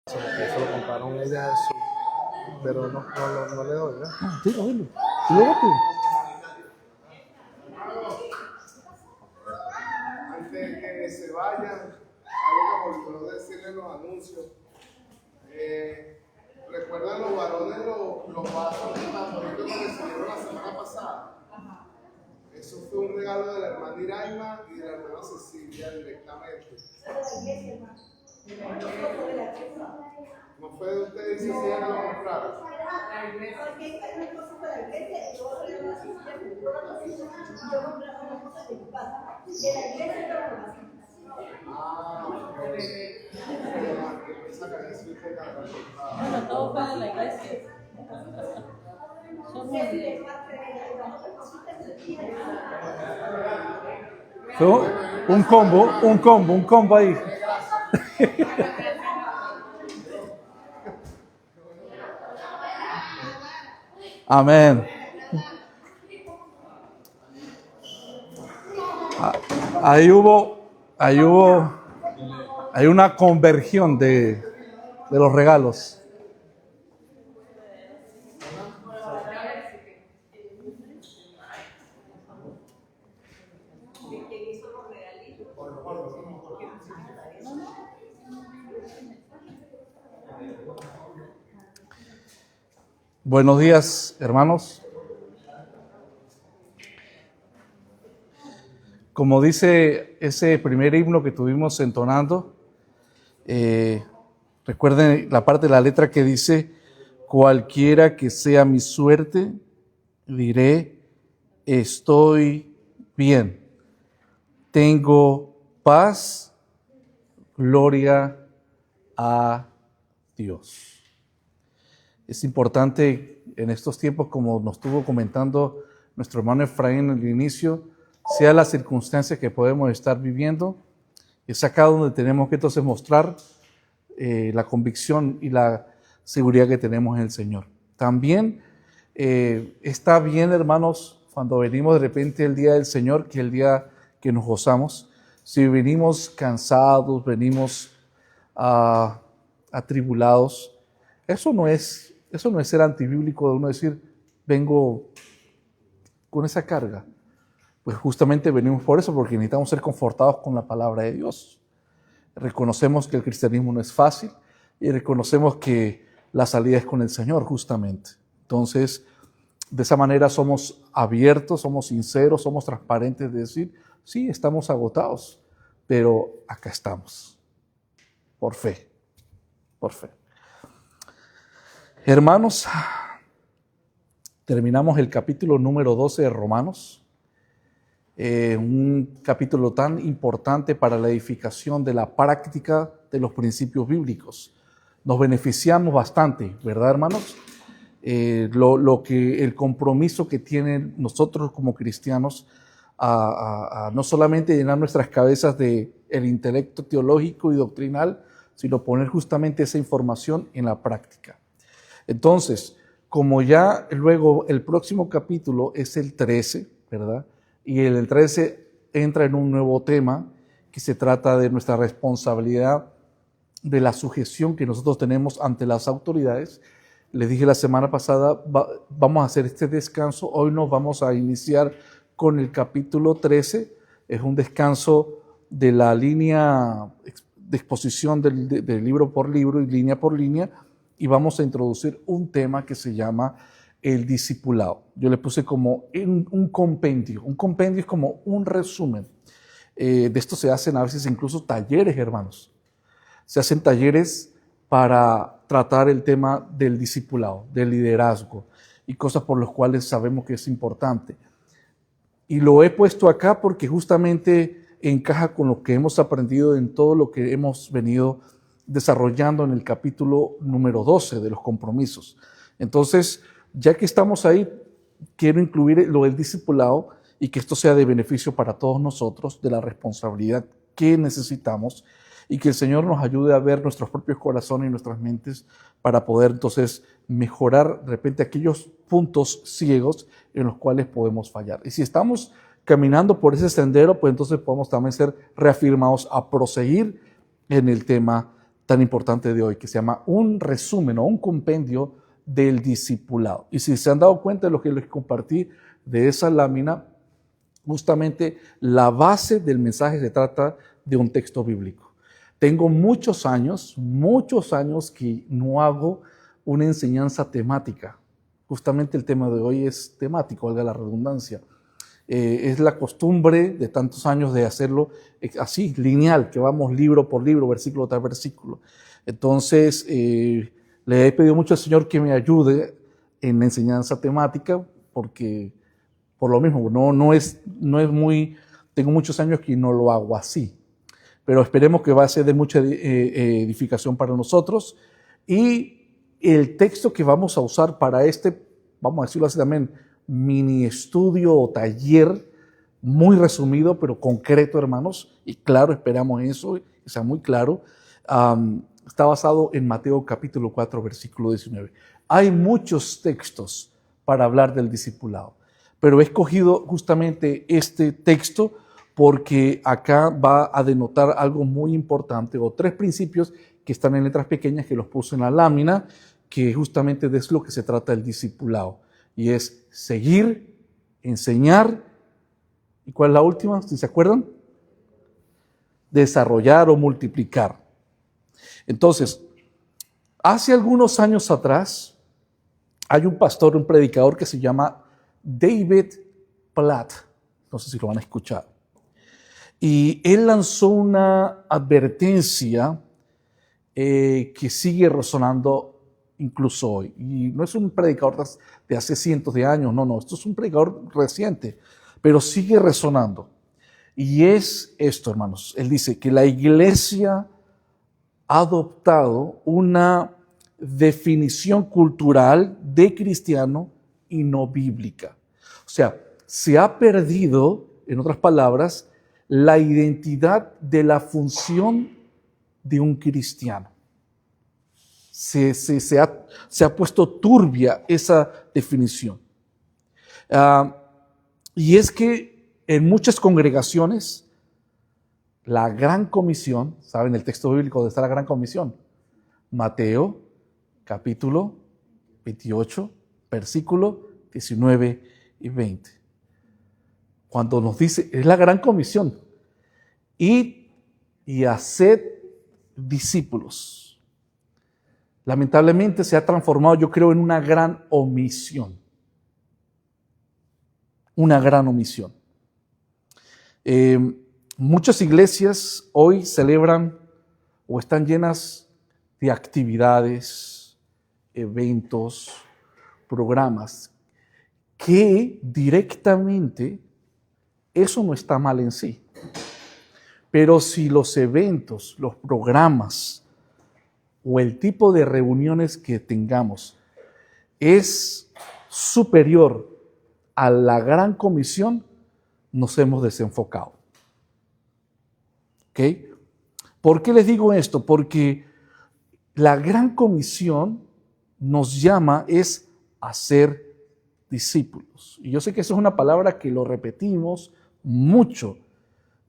Eso lo compraron ella, pero no le doy, ¿verdad? Sí, dilo. Y luego tú. Antes de que se vayan, algo que olvidó decirle en los anuncios. ¿Recuerdan los varones los vasos de Mantorito que recibieron la semana pasada? Eso fue un regalo de la hermana Iraima y de la hermana Cecilia directamente. ¿No fue de ustedes y Cecilia que lo compraron? Bueno, todo fue de la iglesia. Un combo ahí. Amén. Hay una conversión de los regalos. Buenos días, hermanos. Como dice ese primer himno que tuvimos entonando, recuerden la parte de la letra que dice: cualquiera que sea mi suerte, diré, estoy bien. Tengo paz, gloria a Dios. Es importante en estos tiempos, como nos estuvo comentando nuestro hermano Efraín al inicio, sea la circunstancia que podemos estar viviendo, es acá donde tenemos que entonces mostrar la convicción y la seguridad que tenemos en el Señor. También está bien, hermanos, cuando venimos de repente el día del Señor, que es el día que nos gozamos. Si venimos cansados, venimos atribulados, eso no es ser antibíblico de uno decir, vengo con esa carga. Pues justamente venimos por eso, porque necesitamos ser confortados con la palabra de Dios. Reconocemos que el cristianismo no es fácil y reconocemos que la salida es con el Señor, justamente. Entonces, de esa manera somos abiertos, somos sinceros, somos transparentes de decir, sí, estamos agotados, pero acá estamos, por fe, por fe. Hermanos, terminamos el capítulo número 12 de Romanos, un capítulo tan importante para la edificación de la práctica de los principios bíblicos. Nos beneficiamos bastante, ¿verdad, hermanos? El compromiso que tienen nosotros como cristianos a no solamente llenar nuestras cabezas de el intelecto teológico y doctrinal, sino poner justamente esa información en la práctica. Entonces, como ya luego el próximo capítulo es el 13, ¿verdad? Y el 13 entra en un nuevo tema que se trata de nuestra responsabilidad, de la sujeción que nosotros tenemos ante las autoridades. Les dije la semana pasada, vamos a hacer este descanso. Hoy nos vamos a iniciar con el capítulo 13. Es un descanso de la línea de exposición del libro por libro y línea por línea, y vamos a introducir un tema que se llama el discipulado. Yo le puse como un compendio. Un compendio es como un resumen. De esto se hacen a veces incluso talleres, hermanos. Se hacen talleres para tratar el tema del discipulado, del liderazgo y cosas por las cuales sabemos que es importante. Y lo he puesto acá porque justamente encaja con lo que hemos aprendido en todo lo que hemos venido desarrollando en el capítulo número 12 de los compromisos. Entonces, ya que estamos ahí, quiero incluir lo del discipulado y que esto sea de beneficio para todos nosotros, de la responsabilidad que necesitamos, y que el Señor nos ayude a ver nuestros propios corazones y nuestras mentes para poder entonces mejorar de repente aquellos puntos ciegos en los cuales podemos fallar. Y si estamos caminando por ese sendero, pues entonces podemos también ser reafirmados a proseguir en el tema tan importante de hoy, que se llama un resumen o un compendio del discipulado. Y si se han dado cuenta de lo que les compartí de esa lámina, justamente la base del mensaje se trata de un texto bíblico. Tengo muchos años que no hago una enseñanza temática. Justamente el tema de hoy es temático, valga la redundancia. Es la costumbre de tantos años de hacerlo así, lineal, que vamos libro por libro, versículo tras versículo. Entonces, le he pedido mucho al Señor que me ayude en la enseñanza temática, porque por lo mismo, no es muy, tengo muchos años que no lo hago así, pero esperemos que va a ser de mucha edificación para nosotros. Y el texto que vamos a usar para este, vamos a decirlo así también, mini estudio o taller, muy resumido, pero concreto, hermanos, y claro, esperamos eso, que sea muy claro, está basado en Mateo capítulo 4, versículo 19. Hay muchos textos para hablar del discipulado, pero he escogido justamente este texto porque acá va a denotar algo muy importante, o 3 principios que están en letras pequeñas que los puse en la lámina, que justamente de eso es lo que se trata el discipulado, y es seguir, enseñar, ¿y cuál es la última? Si se acuerdan, desarrollar o multiplicar. Entonces, hace algunos años atrás, hay un pastor, un predicador que se llama David Platt, no sé si lo van a escuchar, y él lanzó una advertencia que sigue resonando incluso hoy, y no es un predicador de hace cientos de años, no, esto es un predicador reciente, pero sigue resonando, y es esto, hermanos. Él dice que la iglesia ha adoptado una definición cultural de cristiano y no bíblica. O sea, se ha perdido, en otras palabras, la identidad de la función de un cristiano. Se ha puesto turbia esa definición. Y es que en muchas congregaciones, la gran comisión, ¿saben el texto bíblico donde está la gran comisión? Mateo, capítulo 28, versículo 19 y 20. Cuando nos dice, es la gran comisión, id y haced discípulos. Lamentablemente se ha transformado, yo creo, en una gran omisión. Una gran omisión. Muchas iglesias hoy celebran o están llenas de actividades, eventos, programas, que directamente eso no está mal en sí. Pero si los eventos, los programas o el tipo de reuniones que tengamos es superior a la gran comisión, nos hemos desenfocado. ¿Ok? ¿Por qué les digo esto? Porque la gran comisión nos llama es a ser discípulos. Y yo sé que eso es una palabra que lo repetimos mucho,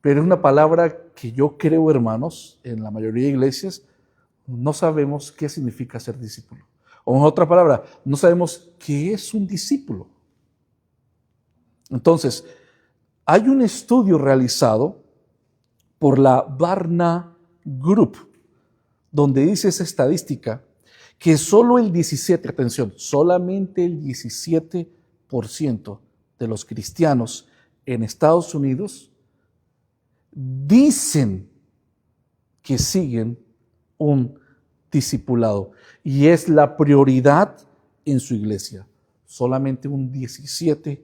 pero es una palabra que yo creo, hermanos, en la mayoría de iglesias, no sabemos qué significa ser discípulo. O en otra palabra, no sabemos qué es un discípulo. Entonces, hay un estudio realizado por la Barna Group, donde dice esa estadística que solo el 17%, atención, solamente el 17% de los cristianos en Estados Unidos dicen que siguen un discipulado y es la prioridad en su iglesia. Solamente un 17%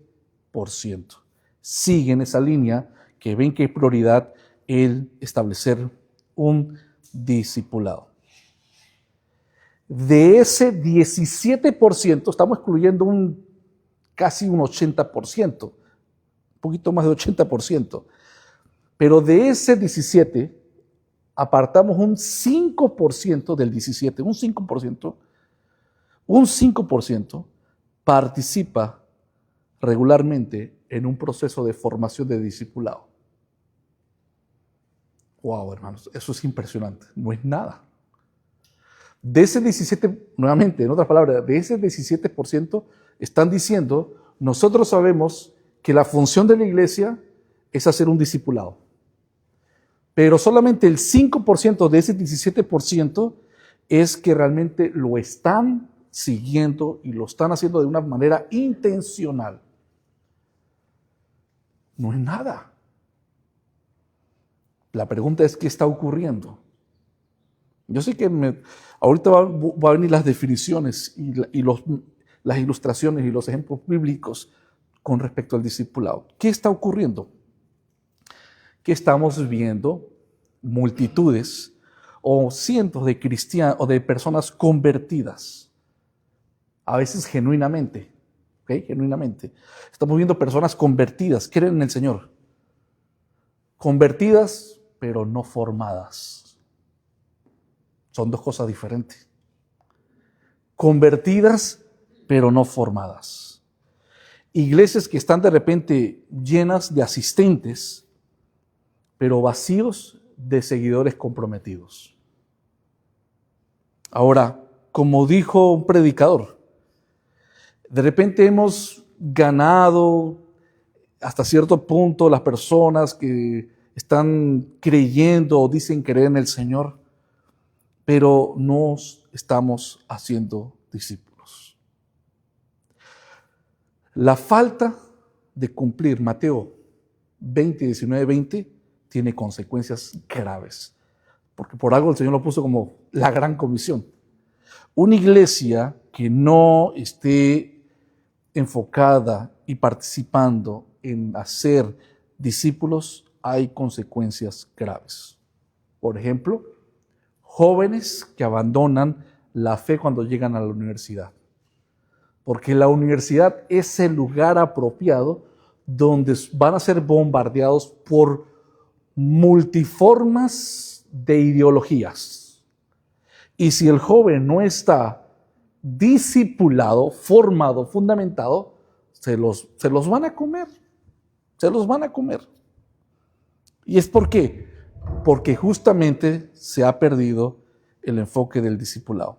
siguen esa línea, que ven que es prioridad el establecer un discipulado. De ese 17%, estamos excluyendo casi un 80%, un poquito más de 80%, pero de ese 17%, apartamos un 5% del 17%, un 5% participa regularmente en un proceso de formación de discipulado. Wow, hermanos, eso es impresionante, no es nada. De ese 17, nuevamente, en otras palabras, de ese 17% están diciendo, nosotros sabemos que la función de la iglesia es hacer un discipulado. Pero solamente el 5% de ese 17% es que realmente lo están siguiendo y lo están haciendo de una manera intencional. No es nada. La pregunta es, ¿qué está ocurriendo? Yo sé que ahorita va a venir las definiciones y las ilustraciones y los ejemplos bíblicos con respecto al discipulado. ¿Qué está ocurriendo? Que estamos viendo multitudes o cientos de cristianos o de personas convertidas, a veces genuinamente, ¿ok? Genuinamente. Estamos viendo personas convertidas, creen en el Señor. Convertidas, pero no formadas. Son dos cosas diferentes. Convertidas, pero no formadas. Iglesias que están de repente llenas de asistentes, pero vacíos de seguidores comprometidos. Ahora, como dijo un predicador, de repente hemos ganado hasta cierto punto las personas que están creyendo o dicen creer en el Señor, pero no estamos haciendo discípulos. La falta de cumplir Mateo 20, 19, 20 tiene consecuencias graves, porque por algo el Señor lo puso como la gran comisión. Una iglesia que no esté enfocada y participando en hacer discípulos, hay consecuencias graves. Por ejemplo, jóvenes que abandonan la fe cuando llegan a la universidad, porque la universidad es el lugar apropiado donde van a ser bombardeados por multiformas de ideologías. Y si el joven no está discipulado, formado, fundamentado, se los van a comer. Se los van a comer. ¿Y es por qué? Porque justamente se ha perdido el enfoque del discipulado.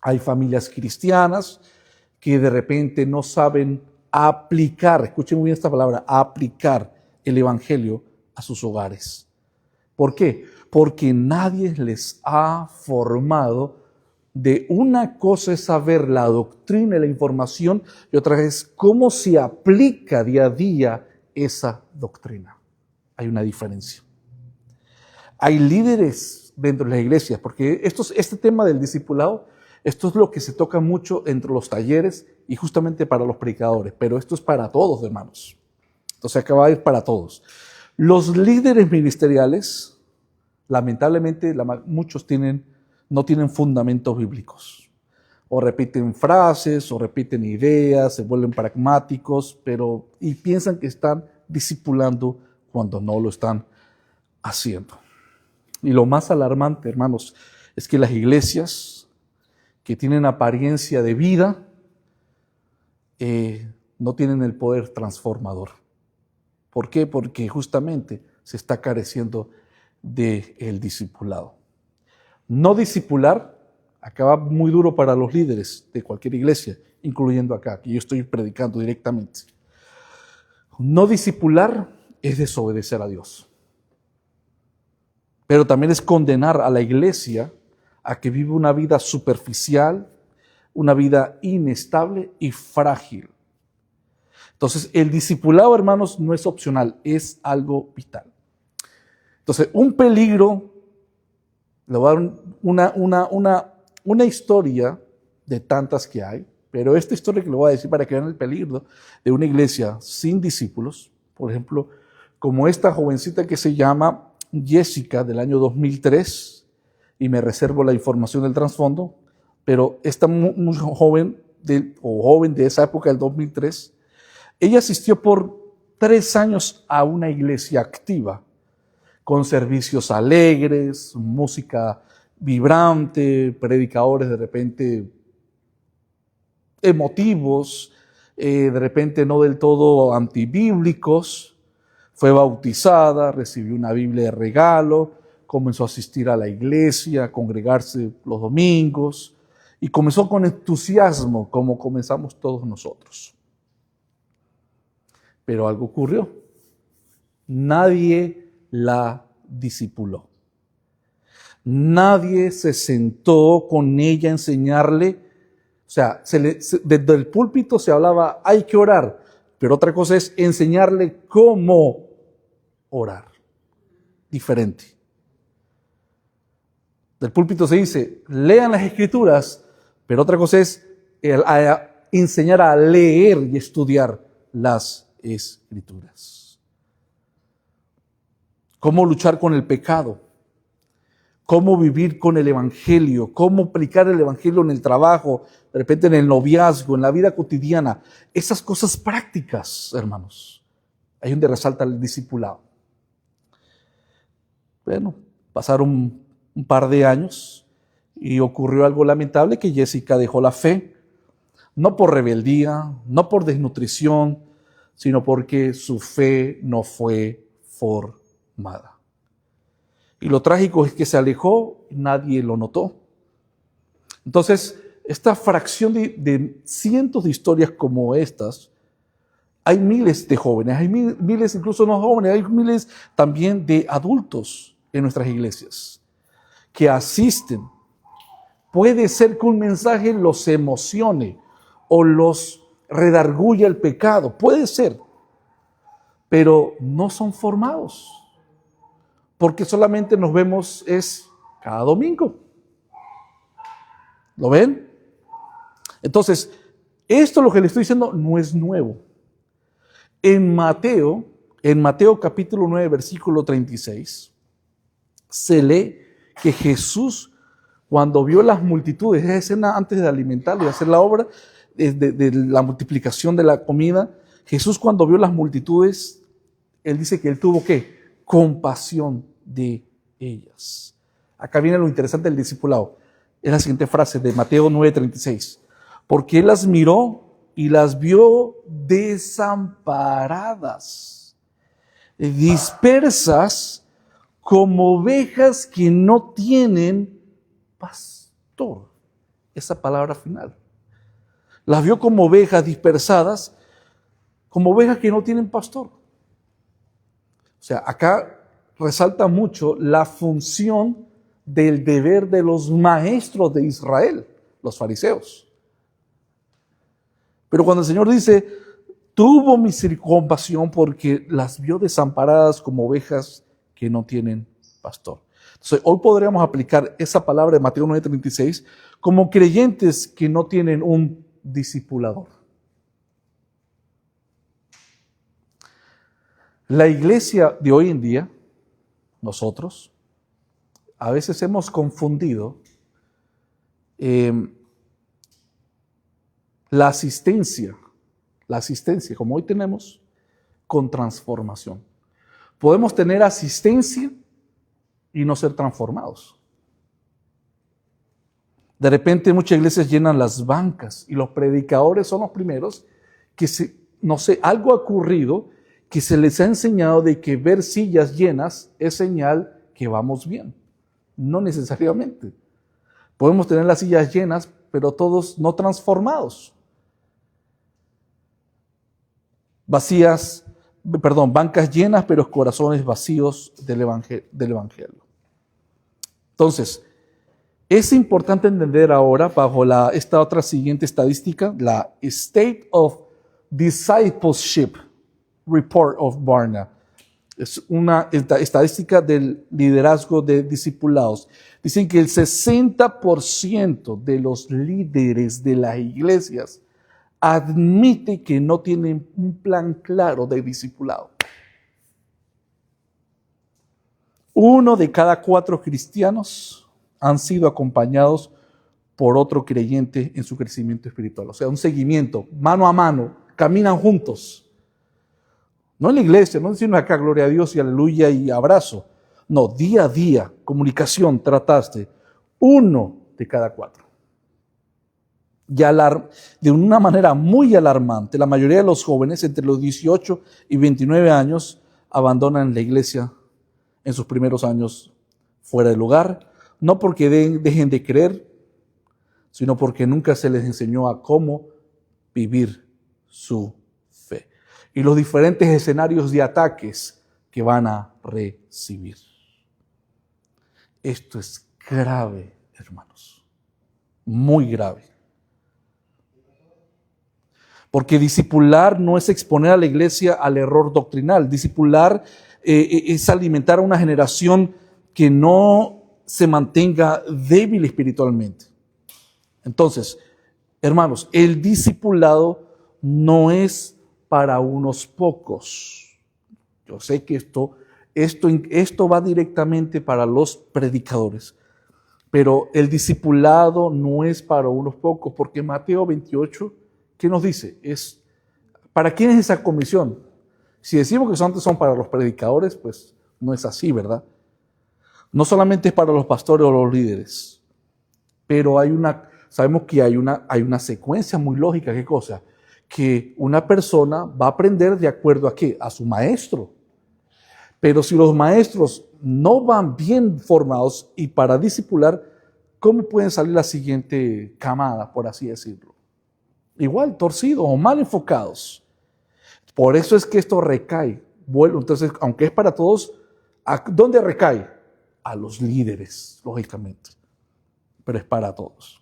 Hay familias cristianas que de repente no saben aplicar, escuchen muy bien esta palabra, aplicar el evangelio a sus hogares. ¿Por qué? Porque nadie les ha formado. De una cosa es saber la doctrina y la información, y otra es cómo se aplica día a día esa doctrina. Hay una diferencia. Hay líderes dentro de las iglesias, porque este tema del discipulado, esto es lo que se toca mucho entre los talleres y justamente para los predicadores, pero esto es para todos, hermanos. Entonces acaba de ir para todos. Los líderes ministeriales, lamentablemente, muchos no tienen fundamentos bíblicos. O repiten frases, o repiten ideas, se vuelven pragmáticos, y piensan que están discipulando cuando no lo están haciendo. Y lo más alarmante, hermanos, es que las iglesias que tienen apariencia de vida no tienen el poder transformador. ¿Por qué? Porque justamente se está careciendo del discipulado. No discipular acaba muy duro para los líderes de cualquier iglesia, incluyendo acá, que yo estoy predicando directamente. No discipular es desobedecer a Dios. Pero también es condenar a la iglesia a que vive una vida superficial, una vida inestable y frágil. Entonces, el discipulado, hermanos, no es opcional, es algo vital. Entonces, un peligro, le voy a dar una historia de tantas que hay, pero esta historia que le voy a decir para que vean el peligro de una iglesia sin discípulos, por ejemplo, como esta jovencita que se llama Jessica del año 2003, y me reservo la información del trasfondo, pero esta muy joven de esa época del 2003, ella asistió por 3 años a una iglesia activa, con servicios alegres, música vibrante, predicadores de repente emotivos, de repente no del todo antibíblicos. Fue bautizada, recibió una Biblia de regalo, comenzó a asistir a la iglesia, a congregarse los domingos, y comenzó con entusiasmo, como comenzamos todos nosotros. Pero algo ocurrió. Nadie la discipuló. Nadie se sentó con ella a enseñarle. O sea, desde el púlpito se hablaba, hay que orar, pero otra cosa es enseñarle cómo orar. Diferente. Del púlpito se dice, lean las escrituras, pero otra cosa es enseñar a leer y estudiar las escrituras. Cómo luchar con el pecado, cómo vivir con el evangelio, cómo aplicar el evangelio en el trabajo, de repente en el noviazgo, en la vida cotidiana. Esas cosas prácticas, hermanos, ahí donde resalta el discipulado. Bueno, pasaron un par de años y ocurrió algo lamentable, que Jessica dejó la fe, no por rebeldía, no por desnutrición, sino porque su fe no fue formada. Y lo trágico es que se alejó y nadie lo notó. Entonces, esta fracción de cientos de historias como estas, hay miles de jóvenes, hay miles incluso no jóvenes, hay miles también de adultos en nuestras iglesias que asisten. Puede ser que un mensaje los emocione o los redarguya el pecado, puede ser, pero no son formados, porque solamente nos vemos cada domingo. ¿Lo ven? Entonces, esto lo que le estoy diciendo no es nuevo. En Mateo capítulo 9, versículo 36, se lee que Jesús, cuando vio las multitudes, esa escena antes de alimentarlo y hacer la obra de la multiplicación de la comida, Jesús cuando vio las multitudes, él dice que él tuvo ¿qué? Compasión de ellas. Acá viene lo interesante del discipulado. Es la siguiente frase de Mateo 9:36. Porque él las miró y las vio desamparadas, dispersas como ovejas que no tienen pastor. Esa palabra final. Las vio como ovejas dispersadas, como ovejas que no tienen pastor. O sea, acá resalta mucho la función del deber de los maestros de Israel, los fariseos. Pero cuando el Señor dice, tuvo compasión porque las vio desamparadas como ovejas que no tienen pastor. Entonces, hoy podríamos aplicar esa palabra de Mateo 9:36 como creyentes que no tienen un discipulador. La iglesia de hoy en día, nosotros, a veces hemos confundido la asistencia como hoy tenemos, con transformación. Podemos tener asistencia y no ser transformados. De repente muchas iglesias llenan las bancas y los predicadores son los primeros que algo ha ocurrido que se les ha enseñado de que ver sillas llenas es señal que vamos bien. No necesariamente. Podemos tener las sillas llenas, pero todos no transformados. Bancas llenas, pero corazones vacíos del evangelio. Entonces, es importante entender ahora, bajo esta otra siguiente estadística, la State of Discipleship Report of Barna. Es una estadística del liderazgo de discipulados. Dicen que el 60% de los líderes de las iglesias admite que no tienen un plan claro de discipulado. 1 de cada 4 cristianos han sido acompañados por otro creyente en su crecimiento espiritual. O sea, un seguimiento, mano a mano, caminan juntos. No en la iglesia, no diciendo acá gloria a Dios y aleluya y abrazo. No, día a día, comunicación, trataste. 1 de cada 4. De una manera muy alarmante, la mayoría de los jóvenes entre los 18 y 29 años abandonan la iglesia en sus primeros años fuera del lugar, no porque dejen de creer, sino porque nunca se les enseñó a cómo vivir su fe. Y los diferentes escenarios de ataques que van a recibir. Esto es grave, hermanos, muy grave. Porque discipular no es exponer a la iglesia al error doctrinal. Discipular es alimentar a una generación que no se mantenga débil espiritualmente. Entonces, hermanos, el discipulado no es para unos pocos. Yo sé que esto va directamente para los predicadores, pero el discipulado no es para unos pocos, porque Mateo 28, ¿qué nos dice? ¿Para quién es esa comisión? Si decimos que son para los predicadores, pues no es así, ¿verdad? No solamente es para los pastores o los líderes, pero sabemos que hay una secuencia muy lógica. ¿Qué cosa? Que una persona va a aprender de acuerdo a ¿qué? A su maestro. Pero si los maestros no van bien formados y para discipular, ¿cómo pueden salir la siguiente camada, por así decirlo? Igual, torcidos o mal enfocados. Por eso es que esto recae. Bueno, entonces, aunque es para todos, ¿a dónde recae? A los líderes, lógicamente. Pero es para todos.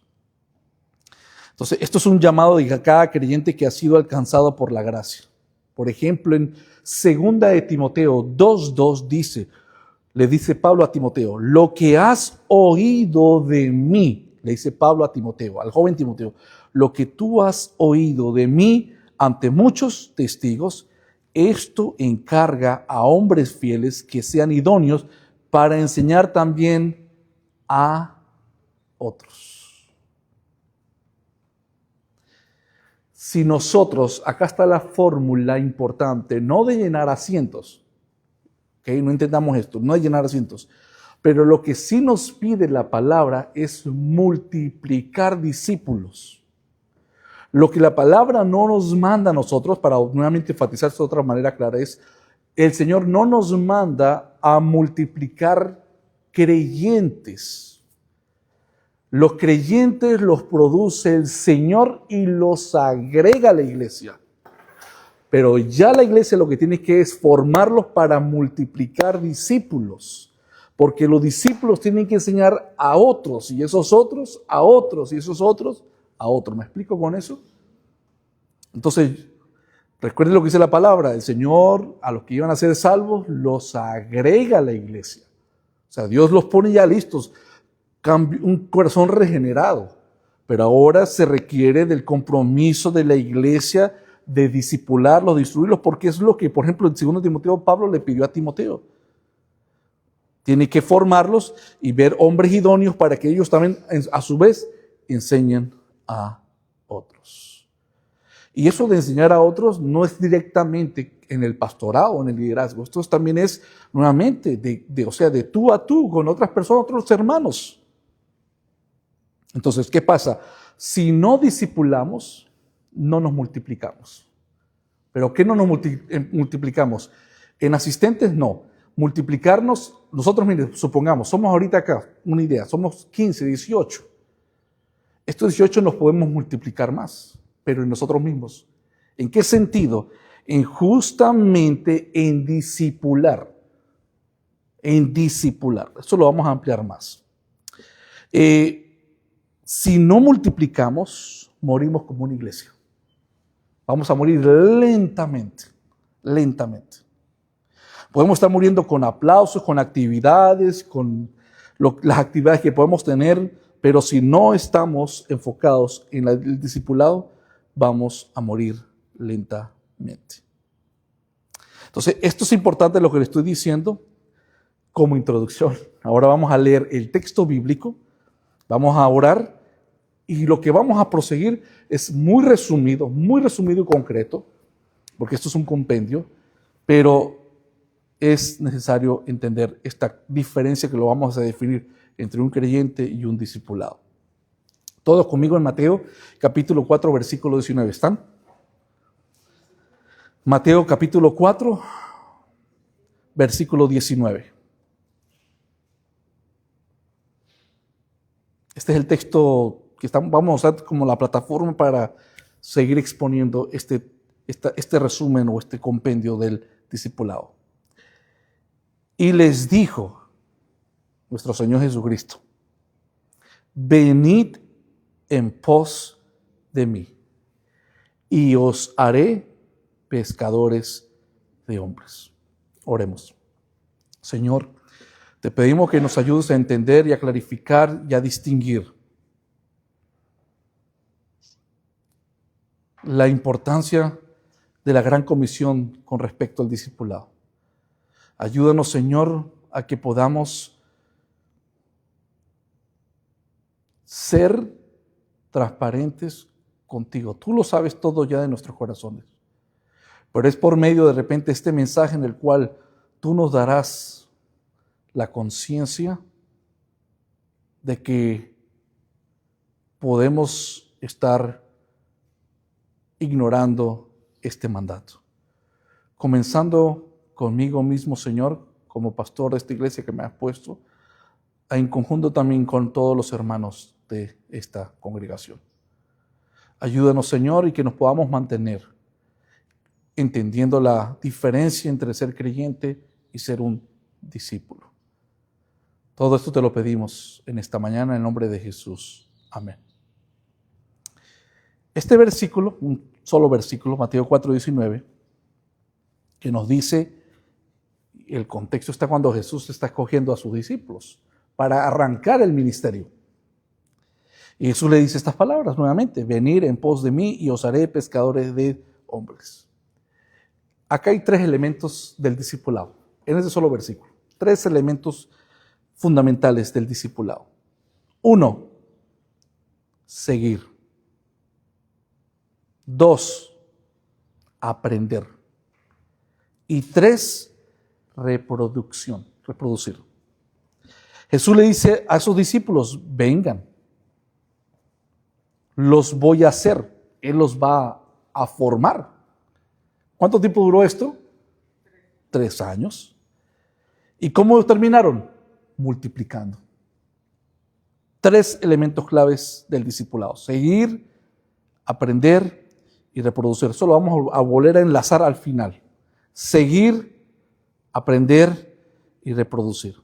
Entonces, esto es un llamado de cada creyente que ha sido alcanzado por la gracia. Por ejemplo, en 2 de Timoteo 2:2 le dice Pablo a Timoteo, lo que has oído de mí, le dice Pablo a Timoteo, al joven Timoteo, lo que tú has oído de mí ante muchos testigos, esto encarga a hombres fieles que sean idóneos para enseñar también a otros. Si nosotros, acá está la fórmula importante, no de llenar asientos, ¿okay? No intentamos esto, no de llenar asientos, pero lo que sí nos pide la palabra es multiplicar discípulos. Lo que la palabra no nos manda a nosotros, para nuevamente enfatizar de otra manera clara, es el Señor no nos manda a multiplicar creyentes. Los creyentes los produce el Señor y los agrega a la iglesia. Pero ya la iglesia lo que tiene que es formarlos para multiplicar discípulos. Porque los discípulos tienen que enseñar a otros, y esos otros a otros, y esos otros a otros. ¿Me explico con eso? Entonces, recuerden lo que dice la palabra. El Señor a los que iban a ser salvos los agrega a la iglesia. O sea, Dios los pone ya listos. Un corazón regenerado, pero ahora se requiere del compromiso de la iglesia de discipularlos, de instruirlos, porque es lo que, por ejemplo, en 2 Timoteo, Pablo le pidió a Timoteo. Tiene que formarlos y ver hombres idóneos para que ellos también, a su vez, enseñen a otros. Y eso de enseñar a otros no es directamente en el pastorado o en el liderazgo. Esto también es, nuevamente, de tú a tú, con otras personas, otros hermanos. Entonces, ¿qué pasa? Si no discipulamos, no nos multiplicamos. ¿Pero qué no nos multiplicamos? En asistentes, no. Multiplicarnos, nosotros, mire, supongamos, somos ahorita acá, una idea, somos 15, 18. Estos 18 nos podemos multiplicar más, pero en nosotros mismos. ¿En qué sentido? Justamente en discipular. En discipular. Eso lo vamos a ampliar más. Si no multiplicamos, morimos como una iglesia. Vamos a morir lentamente, lentamente. Podemos estar muriendo con aplausos, con actividades, con las actividades que podemos tener, pero si no estamos enfocados en el discipulado, vamos a morir lentamente. Entonces, esto es importante lo que le estoy diciendo como introducción. Ahora vamos a leer el texto bíblico, vamos a orar y lo que vamos a proseguir es muy resumido y concreto, porque esto es un compendio, pero es necesario entender esta diferencia que lo vamos a definir entre un creyente y un discipulado. Todos conmigo en Mateo capítulo 4, versículo 19. ¿Están? Mateo capítulo 4, versículo 19. Este es el texto que vamos a usar como la plataforma para seguir exponiendo este resumen o este compendio del discipulado. Y les dijo nuestro Señor Jesucristo: venid en pos de mí, y os haré pescadores de hombres. Oremos. Señor, te pedimos que nos ayudes a entender y a clarificar y a distinguir la importancia de la gran comisión con respecto al discipulado. Ayúdanos, Señor, a que podamos ser transparentes contigo. Tú lo sabes todo ya de nuestros corazones, pero es por medio de repente este mensaje en el cual tú nos darás la conciencia de que podemos estar ignorando este mandato. Comenzando conmigo mismo, Señor, como pastor de esta iglesia que me has puesto, en conjunto también con todos los hermanos de esta congregación. Ayúdanos, Señor, y que nos podamos mantener entendiendo la diferencia entre ser creyente y ser un discípulo. Todo esto te lo pedimos en esta mañana en el nombre de Jesús. Amén. Este versículo, un solo versículo, Mateo 4:19, que nos dice, el contexto está cuando Jesús está escogiendo a sus discípulos para arrancar el ministerio. Y Jesús le dice estas palabras nuevamente: venid en pos de mí y os haré pescadores de hombres. Acá hay 3 elementos del discipulado, en ese solo versículo. 3 elementos fundamentales del discipulado. 1, seguir. 2, aprender. Y 3, reproducir. Jesús le dice a sus discípulos: vengan, los voy a hacer, Él los va a formar. ¿Cuánto tiempo duró esto? 3 años. ¿Y cómo terminaron? Multiplicando. 3 elementos claves del discipulado: seguir, aprender y reproducir. Eso lo vamos a volver a enlazar al final. Seguir, aprender y reproducir.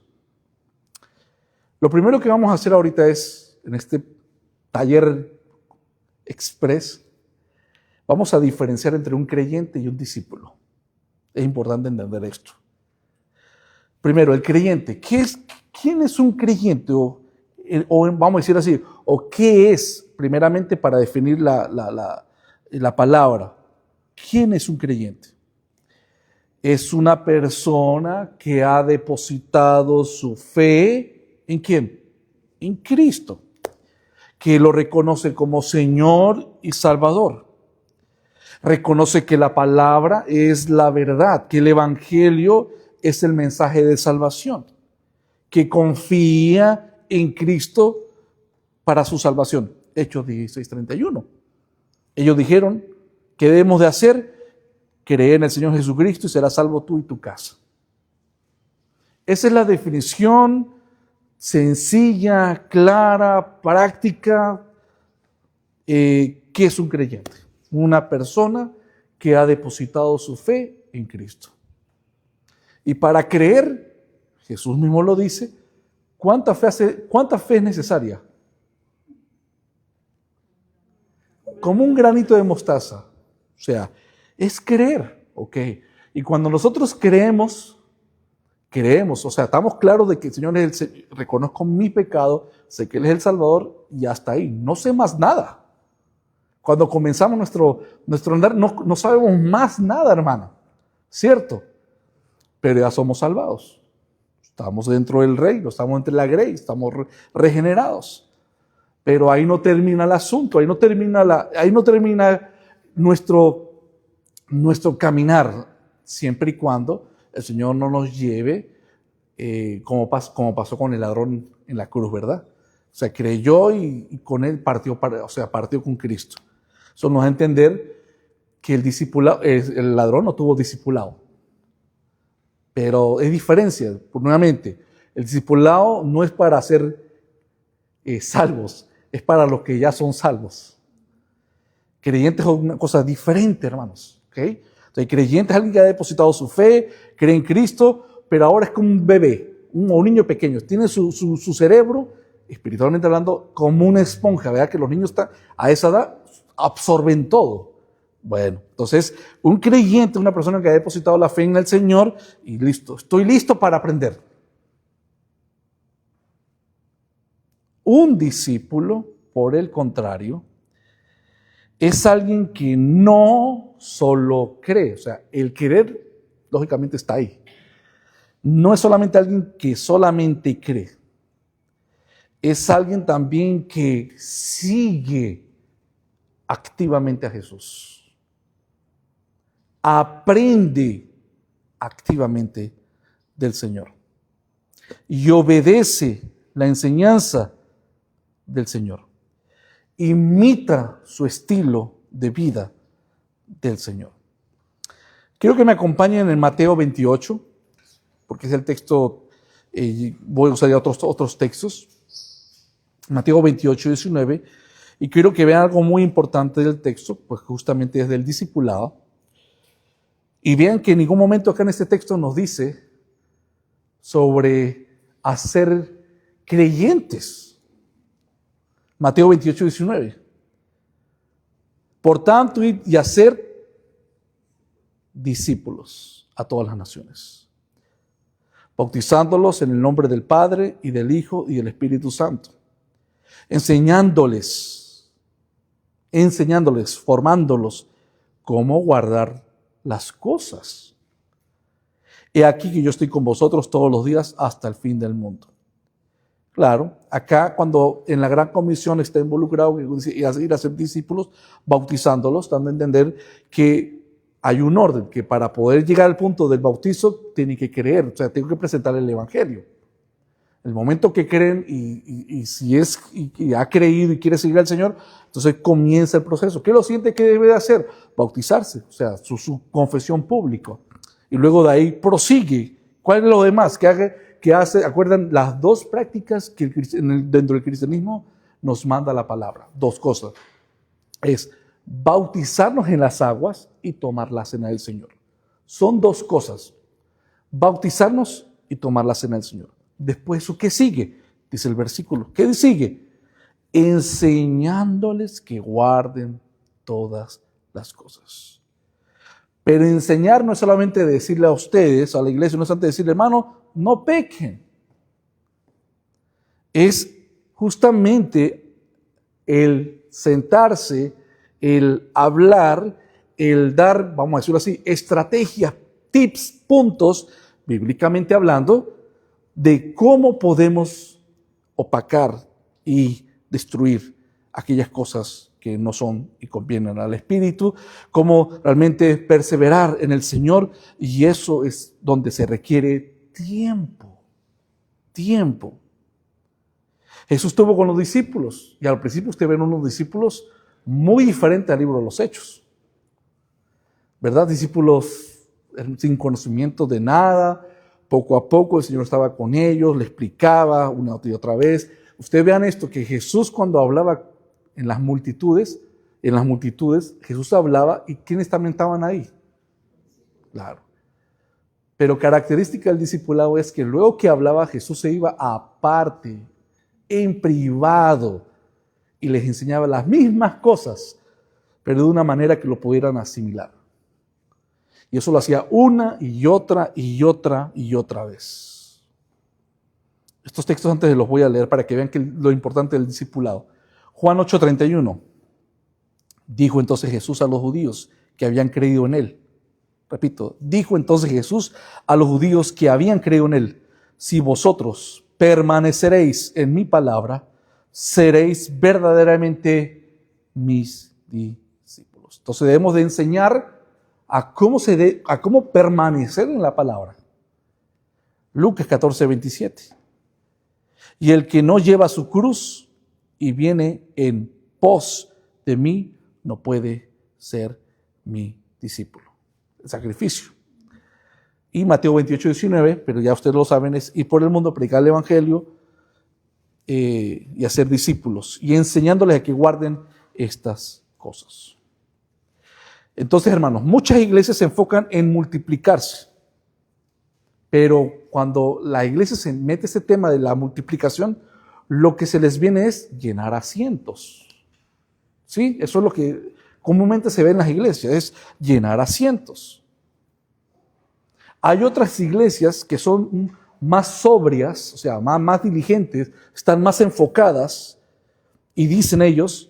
Lo primero que vamos a hacer ahorita es, en este taller express, vamos a diferenciar entre un creyente y un discípulo. Es importante entender esto. Primero, el creyente. ¿Quién es un creyente? O vamos a decir así, o qué es, primeramente, para definir la palabra. ¿Quién es un creyente? Es una persona que ha depositado su fe ¿en quién? En Cristo, que lo reconoce como Señor y Salvador. Reconoce que la palabra es la verdad, que el Evangelio es el mensaje de salvación, que confía en Cristo para su salvación. Hechos 16:31. Ellos dijeron: ¿qué debemos de hacer? Creer en el Señor Jesucristo y serás salvo tú y tu casa. Esa es la definición sencilla, clara, práctica, que es un creyente. Una persona que ha depositado su fe en Cristo. Y para creer, Jesús mismo lo dice, ¿cuánta fe es necesaria? Como un granito de mostaza. O sea, es creer, ¿ok? Y cuando nosotros creemos, o sea, estamos claros de que el Señor reconozco mi pecado, sé que Él es el Salvador y hasta ahí, no sé más nada. Cuando comenzamos nuestro andar, no sabemos más nada, hermano, ¿cierto? Pero ya somos salvados. Estamos dentro del reino, estamos entre la grey, estamos regenerados. Pero ahí no termina el asunto, ahí no termina nuestro caminar, siempre y cuando el Señor no nos lleve como pasó con el ladrón en la cruz, ¿verdad? O sea, creyó y con él partió con Cristo. Eso nos da a entender que el ladrón no tuvo discipulado. Pero es diferencia, nuevamente, el discipulado no es para hacer salvos, es para los que ya son salvos. Creyentes es una cosa diferente, hermanos. ¿Okay? Entonces, creyente es alguien que ha depositado su fe, cree en Cristo, pero ahora es como un bebé, un niño pequeño. Tiene su cerebro, espiritualmente hablando, como una esponja. ¿Verdad? Que los niños están a esa edad absorben todo. Bueno, entonces, un creyente es una persona que ha depositado la fe en el Señor y listo, estoy listo para aprender. Un discípulo, por el contrario, es alguien que no solo cree, o sea, el querer, lógicamente, está ahí. No es solamente alguien que solamente cree, es alguien también que sigue activamente a Jesús. Aprende activamente del Señor y obedece la enseñanza del Señor. Imita su estilo de vida del Señor. Quiero que me acompañen en Mateo 28, porque es el texto, voy a usar ya otros textos. Mateo 28, 19, y quiero que vean algo muy importante del texto, pues justamente es del discipulado. Y vean que en ningún momento acá en este texto nos dice sobre hacer creyentes. Mateo 28, 19. Por tanto, id y hacer discípulos a todas las naciones, bautizándolos en el nombre del Padre y del Hijo y del Espíritu Santo, enseñándoles, formándolos cómo guardar las cosas. He aquí que yo estoy con vosotros todos los días hasta el fin del mundo. Claro, acá cuando en la gran comisión está involucrado ir a ser discípulos, bautizándolos, dando a entender que hay un orden, que para poder llegar al punto del bautizo tienen que creer, o sea, tengo que presentar el evangelio. El momento que creen y ha creído y quiere seguir al Señor, entonces comienza el proceso. ¿Qué lo siente que debe de hacer? Bautizarse, o sea, su confesión pública. Y luego de ahí prosigue. ¿Cuál es lo demás que hace? ¿Acuerdan las dos prácticas que dentro del cristianismo nos manda la palabra? Dos cosas. Es bautizarnos en las aguas y tomar la cena del Señor. Son dos cosas. Bautizarnos y tomar la cena del Señor. Después, ¿qué sigue? Dice el versículo. ¿Qué sigue? Enseñándoles que guarden todas las cosas. Pero enseñar no es solamente decirle a ustedes, a la iglesia, no es solamente decirle, hermano, no pequen. Es justamente el sentarse, el hablar, el dar, vamos a decirlo así, estrategias, tips, puntos, bíblicamente hablando, de cómo podemos opacar y destruir aquellas cosas que no son y convienen al espíritu, cómo realmente perseverar en el Señor, y eso es donde se requiere tiempo. Jesús estuvo con los discípulos y al principio usted ve unos discípulos muy diferentes al libro de los Hechos, ¿verdad? Discípulos sin conocimiento de nada. Poco a poco el Señor estaba con ellos, le explicaba una y otra vez. Ustedes vean esto, que Jesús cuando hablaba en las multitudes, Jesús hablaba y ¿quiénes también estaban ahí? Claro. Pero característica del discipulado es que luego que hablaba Jesús se iba aparte, en privado, y les enseñaba las mismas cosas, pero de una manera que lo pudieran asimilar. Y eso lo hacía una y otra vez. Estos textos antes los voy a leer para que vean lo importante del discipulado. Juan 8:31. Dijo entonces Jesús a los judíos que habían creído en él. Repito, dijo entonces Jesús a los judíos que habían creído en él: si vosotros permaneceréis en mi palabra, seréis verdaderamente mis discípulos. Entonces debemos de enseñar a cómo permanecer en la palabra. Lucas 14:27. Y el que no lleva su cruz y viene en pos de mí, no puede ser mi discípulo. El sacrificio. Y Mateo 28:19, pero ya ustedes lo saben, es ir por el mundo, predicar el evangelio, y hacer discípulos y enseñándoles a que guarden estas cosas. Entonces, hermanos, muchas iglesias se enfocan en multiplicarse, pero cuando la iglesia se mete ese tema de la multiplicación, lo que se les viene es llenar asientos. ¿Sí? Eso es lo que comúnmente se ve en las iglesias, es llenar asientos. Hay otras iglesias que son más sobrias, o sea, más diligentes, están más enfocadas y dicen ellos,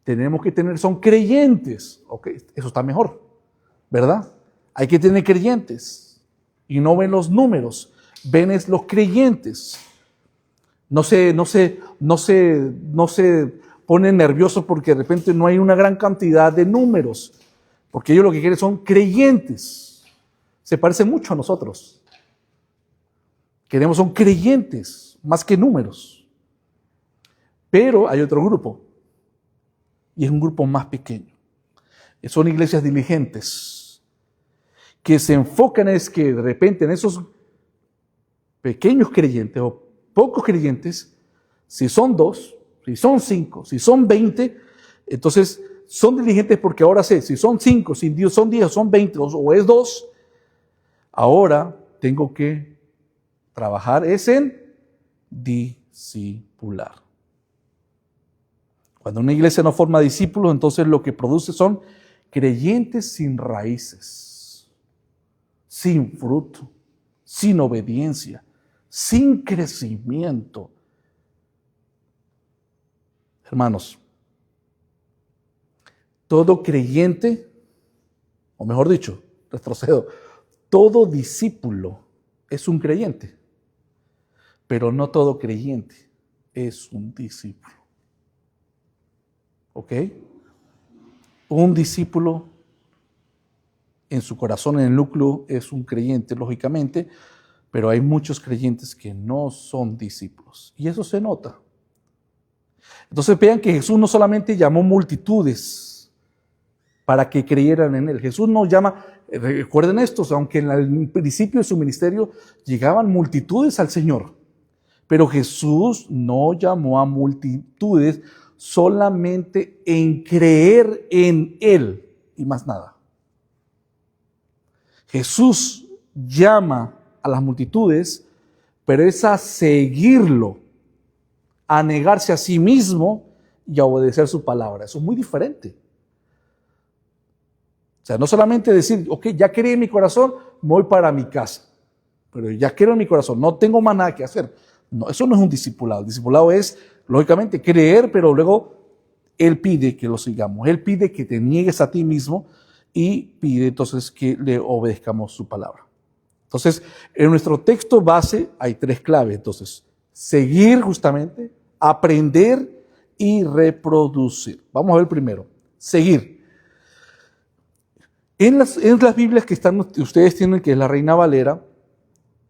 tenemos que tener, son creyentes. Ok, eso está mejor, ¿verdad? Hay que tener creyentes y no ven los números, ven es los creyentes. No se ponen nerviosos porque de repente no hay una gran cantidad de números, porque ellos lo que quieren son creyentes. Se parece mucho a nosotros. Queremos son creyentes, más que números. Pero hay otro grupo, y es un grupo más pequeño. Son iglesias diligentes, que se enfocan es que de repente en esos pequeños creyentes o pocos creyentes, si son 2, si son 5, si son 20, entonces son diligentes porque ahora sé, si son 5, si son 10, son 20 o es 2, ahora tengo que trabajar es en discipular. Cuando una iglesia no forma discípulos, entonces lo que produce son creyentes sin raíces, sin fruto, sin obediencia, sin crecimiento. Hermanos, todo creyente, o mejor dicho, retrocedo, todo discípulo es un creyente, pero no todo creyente es un discípulo. ¿Ok? Un discípulo en su corazón, en el núcleo, es un creyente, lógicamente, pero hay muchos creyentes que no son discípulos. Y eso se nota. Entonces vean que Jesús no solamente llamó multitudes para que creyeran en Él. Jesús no llama, recuerden esto, aunque en el principio de su ministerio llegaban multitudes al Señor. Pero Jesús no llamó a multitudes solamente en creer en Él y más nada. Jesús llama a las multitudes, pero es a seguirlo, a negarse a sí mismo y a obedecer su palabra. Eso es muy diferente. O sea, no solamente decir, ok, ya creí en mi corazón, me voy para mi casa, pero ya creo en mi corazón, no tengo más nada que hacer. No, eso no es un discipulado. El discipulado es, lógicamente, creer, pero luego Él pide que lo sigamos. Él pide que te niegues a ti mismo y pide entonces que le obedezcamos su palabra. Entonces, en nuestro texto base hay 3 claves. Entonces, seguir justamente, aprender y reproducir. Vamos a ver primero, seguir. En las Biblias que ustedes tienen, que es la Reina Valera,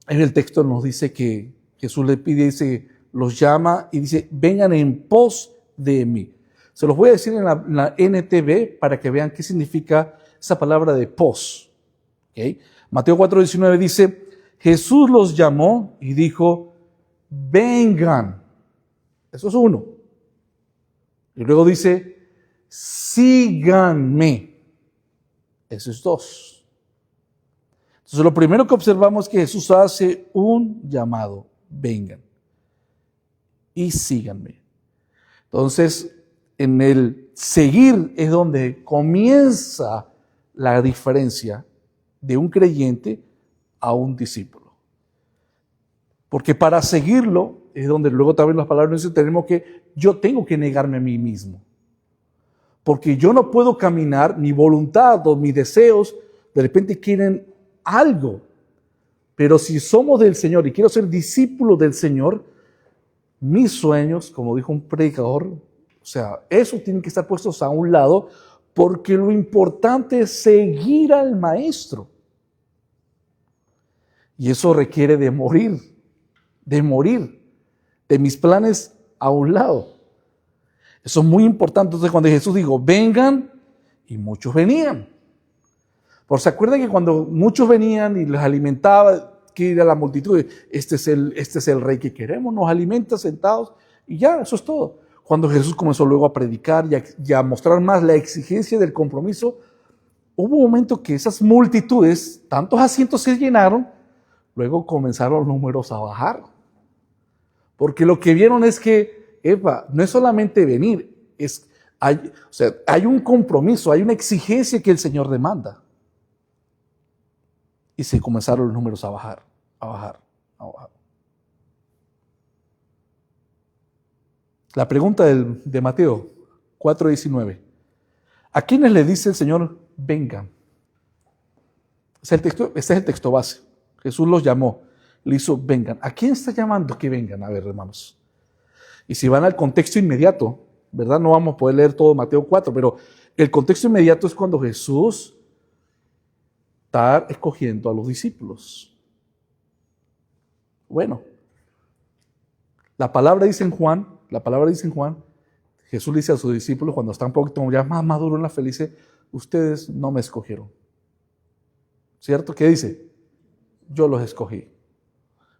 en el texto nos dice que Jesús le pide, dice, los llama y dice, vengan en pos de mí. Se los voy a decir en la NTV para que vean qué significa esa palabra de pos. ¿Okay? Mateo 4:19 dice, Jesús los llamó y dijo, vengan. Eso es 1. Y luego dice, síganme. Eso es 2. Entonces lo primero que observamos es que Jesús hace un llamado. Vengan y síganme. Entonces, en el seguir es donde comienza la diferencia de un creyente a un discípulo. Porque para seguirlo es donde luego también las palabras dicen, yo tengo que negarme a mí mismo. Porque yo no puedo caminar, mi voluntad o mis deseos de repente quieren algo. Pero si somos del Señor y quiero ser discípulo del Señor, mis sueños, como dijo un predicador, o sea, esos tienen que estar puestos a un lado, porque lo importante es seguir al Maestro. Y eso requiere de morir, de mis planes a un lado. Eso es muy importante. Entonces, cuando Jesús dijo, vengan, y muchos venían. Por se acuerdan que cuando muchos venían y les alimentaba, que ir a la multitud. Este es el rey que queremos, nos alimenta sentados y ya, eso es todo. Cuando Jesús comenzó luego a predicar y a mostrar más la exigencia del compromiso, hubo un momento que esas multitudes, tantos asientos se llenaron, luego comenzaron los números a bajar. Porque lo que vieron es que, no es solamente venir, hay un compromiso, hay una exigencia que el Señor demanda. Y se comenzaron los números a bajar, a bajar, a bajar. La pregunta de Mateo 4:19. ¿A quiénes le dice el Señor, vengan? Ese es el texto base. Jesús los llamó, le hizo, vengan. ¿A quién está llamando que vengan? A ver, hermanos. Y si van al contexto inmediato, ¿verdad? No vamos a poder leer todo Mateo 4, pero el contexto inmediato es cuando Jesús está escogiendo a los discípulos. Bueno, la palabra dice en Juan, Jesús le dice a sus discípulos cuando están un poquito ya más maduros en la fe, dice, ustedes no me escogieron. ¿Cierto? ¿Qué dice? Yo los escogí.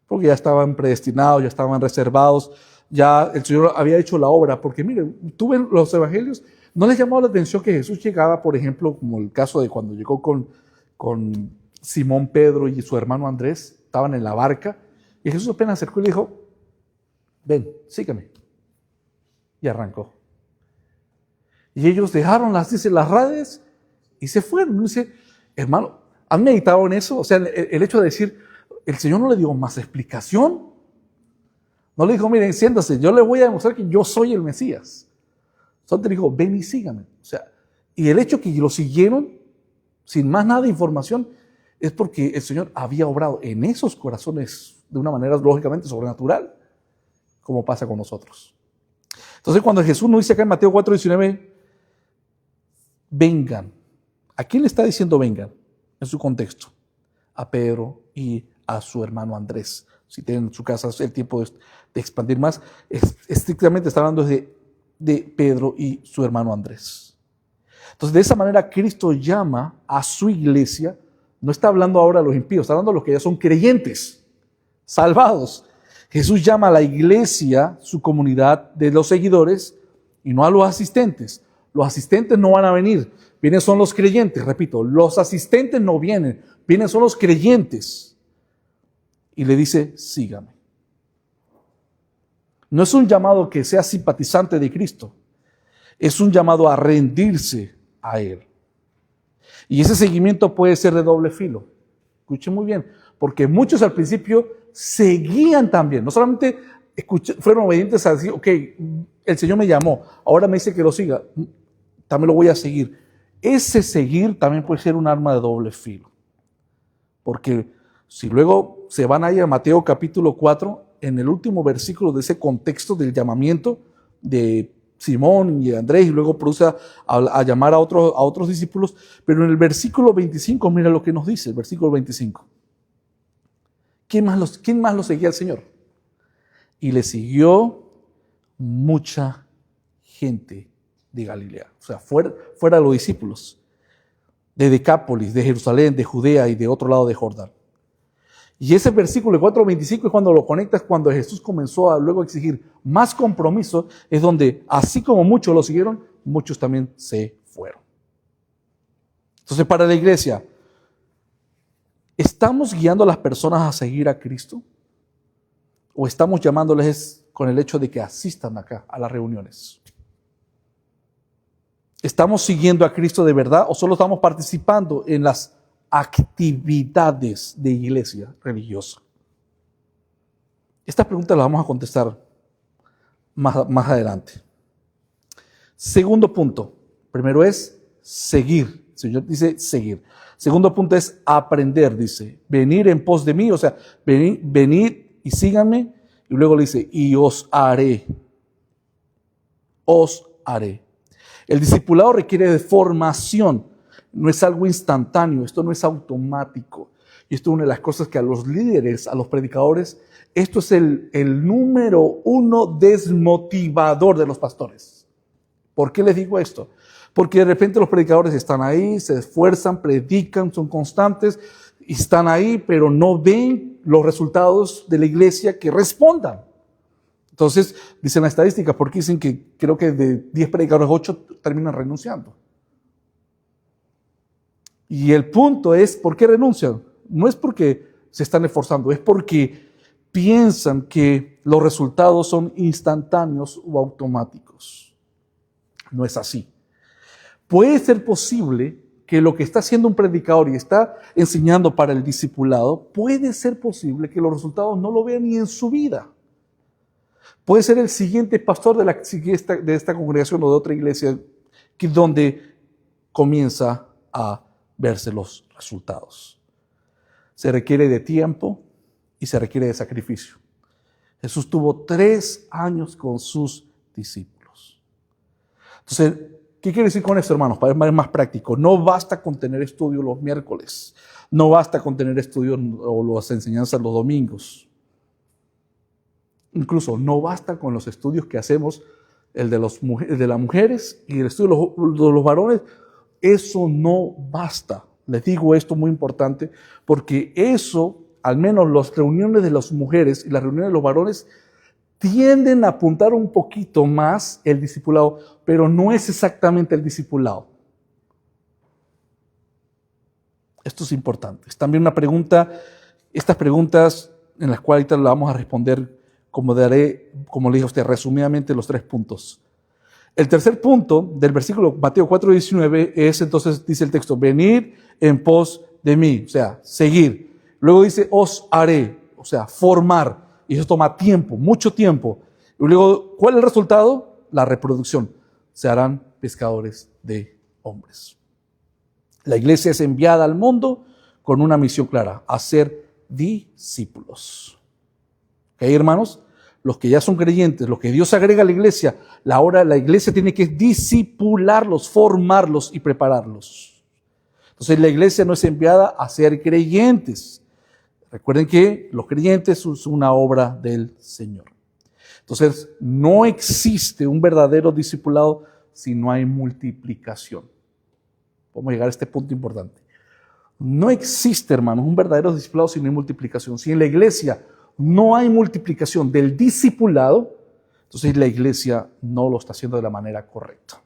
Porque ya estaban predestinados, ya estaban reservados, ya el Señor había hecho la obra. Porque miren, tú ves los evangelios, no les llamó la atención que Jesús llegaba, por ejemplo, como el caso de cuando llegó con Simón Pedro y su hermano Andrés, estaban en la barca, y Jesús apenas acercó y le dijo, ven, sígueme. Y arrancó. Y ellos dejaron las redes y se fueron. Dice, hermano, ¿han meditado en eso? O sea, el hecho de decir, el Señor no le dio más explicación. No le dijo, miren, siéntase, yo le voy a demostrar que yo soy el Mesías. Solo te dijo, ven y sígame. O sea, y el hecho que lo siguieron, sin más nada de información, es porque el Señor había obrado en esos corazones de una manera lógicamente sobrenatural, como pasa con nosotros. Entonces, cuando Jesús nos dice acá en Mateo 4:19, vengan. ¿A quién le está diciendo vengan? En su contexto. A Pedro y a su hermano Andrés. Si tienen en su casa el tiempo de expandir más, estrictamente está hablando de Pedro y su hermano Andrés. Entonces, de esa manera, Cristo llama a su iglesia, no está hablando ahora a los impíos, está hablando a los que ya son creyentes, salvados. Jesús llama a la iglesia, su comunidad de los seguidores, y no a los asistentes. Los asistentes no van a venir, vienen son los creyentes, repito, los asistentes no vienen, vienen son los creyentes. Y le dice, sígame. No es un llamado que sea simpatizante de Cristo, es un llamado a rendirse a Él. Y ese seguimiento puede ser de doble filo. Escuchen muy bien, porque muchos al principio seguían también, no solamente fueron obedientes a decir, ok, el Señor me llamó, ahora me dice que lo siga, también lo voy a seguir. Ese seguir también puede ser un arma de doble filo, porque si luego se van ahí a Mateo capítulo 4, en el último versículo de ese contexto del llamamiento de Simón y Andrés, y luego produce a llamar a otros discípulos, pero en el versículo 25, mira lo que nos dice, el versículo 25. ¿Quién más lo seguía al Señor? Y le siguió mucha gente de Galilea, o sea, fuera de los discípulos, de Decápolis, de Jerusalén, de Judea y de otro lado de Jordán. Y ese versículo 4:25 es cuando lo conectas, cuando Jesús comenzó a luego exigir más compromiso, es donde, así como muchos lo siguieron, muchos también se fueron. Entonces, para la iglesia, ¿estamos guiando a las personas a seguir a Cristo? ¿O estamos llamándoles con el hecho de que asistan acá a las reuniones? ¿Estamos siguiendo a Cristo de verdad o solo estamos participando en las actividades de iglesia religiosa? Esta pregunta la vamos a contestar más adelante. Segundo punto. Primero es seguir. El Señor dice seguir. Segundo punto es aprender, dice. Venir en pos de mí, o sea, venid y síganme. Y luego le dice, y os haré. Os haré. El discipulado requiere de formación. No es algo instantáneo, esto no es automático. Y esto es una de las cosas que a los líderes, a los predicadores, esto es el número uno desmotivador de los pastores. ¿Por qué les digo esto? Porque de repente los predicadores están ahí, se esfuerzan, predican, son constantes y están ahí, pero no ven los resultados de la iglesia que respondan. Entonces, dicen la estadística, porque dicen que creo que de 10 predicadores, 8 terminan renunciando. Y el punto es, ¿por qué renuncian? No es porque se están esforzando, es porque piensan que los resultados son instantáneos o automáticos. No es así. Puede ser posible que lo que está haciendo un predicador y está enseñando para el discipulado, puede ser posible que los resultados no lo vean ni en su vida. Puede ser el siguiente pastor de esta congregación o de otra iglesia donde comienza a verse los resultados. Se requiere de tiempo y se requiere de sacrificio. Jesús tuvo 3 años con sus discípulos. Entonces, ¿qué quiere decir con esto, hermanos? Para ser más práctico, no basta con tener estudio los miércoles, no basta con tener estudio o las enseñanzas los domingos. Incluso no basta con los estudios que hacemos, el de las mujeres y el estudio de los varones. Eso no basta. Les digo esto muy importante, porque eso, al menos las reuniones de las mujeres y las reuniones de los varones, tienden a apuntar un poquito más el discipulado, pero no es exactamente el discipulado. Esto es importante. Es también una pregunta, estas preguntas en las cuales ahorita las vamos a responder, como le dije a usted, resumidamente los 3 puntos. El tercer punto del versículo Mateo 4:19 es, entonces, dice el texto, venid en pos de mí, o sea, seguir. Luego dice, os haré, o sea, formar. Y eso toma tiempo, mucho tiempo. Y luego, ¿cuál es el resultado? La reproducción. Se harán pescadores de hombres. La iglesia es enviada al mundo con una misión clara, hacer discípulos. ¿Ok, hermanos? Los que ya son creyentes, los que Dios agrega a la iglesia, ahora la iglesia tiene que discipularlos, formarlos y prepararlos. Entonces la iglesia no es enviada a ser creyentes. Recuerden que los creyentes son una obra del Señor. Entonces no existe un verdadero discipulado si no hay multiplicación. Vamos a llegar a este punto importante. No existe, hermanos, un verdadero discipulado si no hay multiplicación. Si en la iglesia no hay multiplicación del discipulado, entonces la iglesia no lo está haciendo de la manera correcta.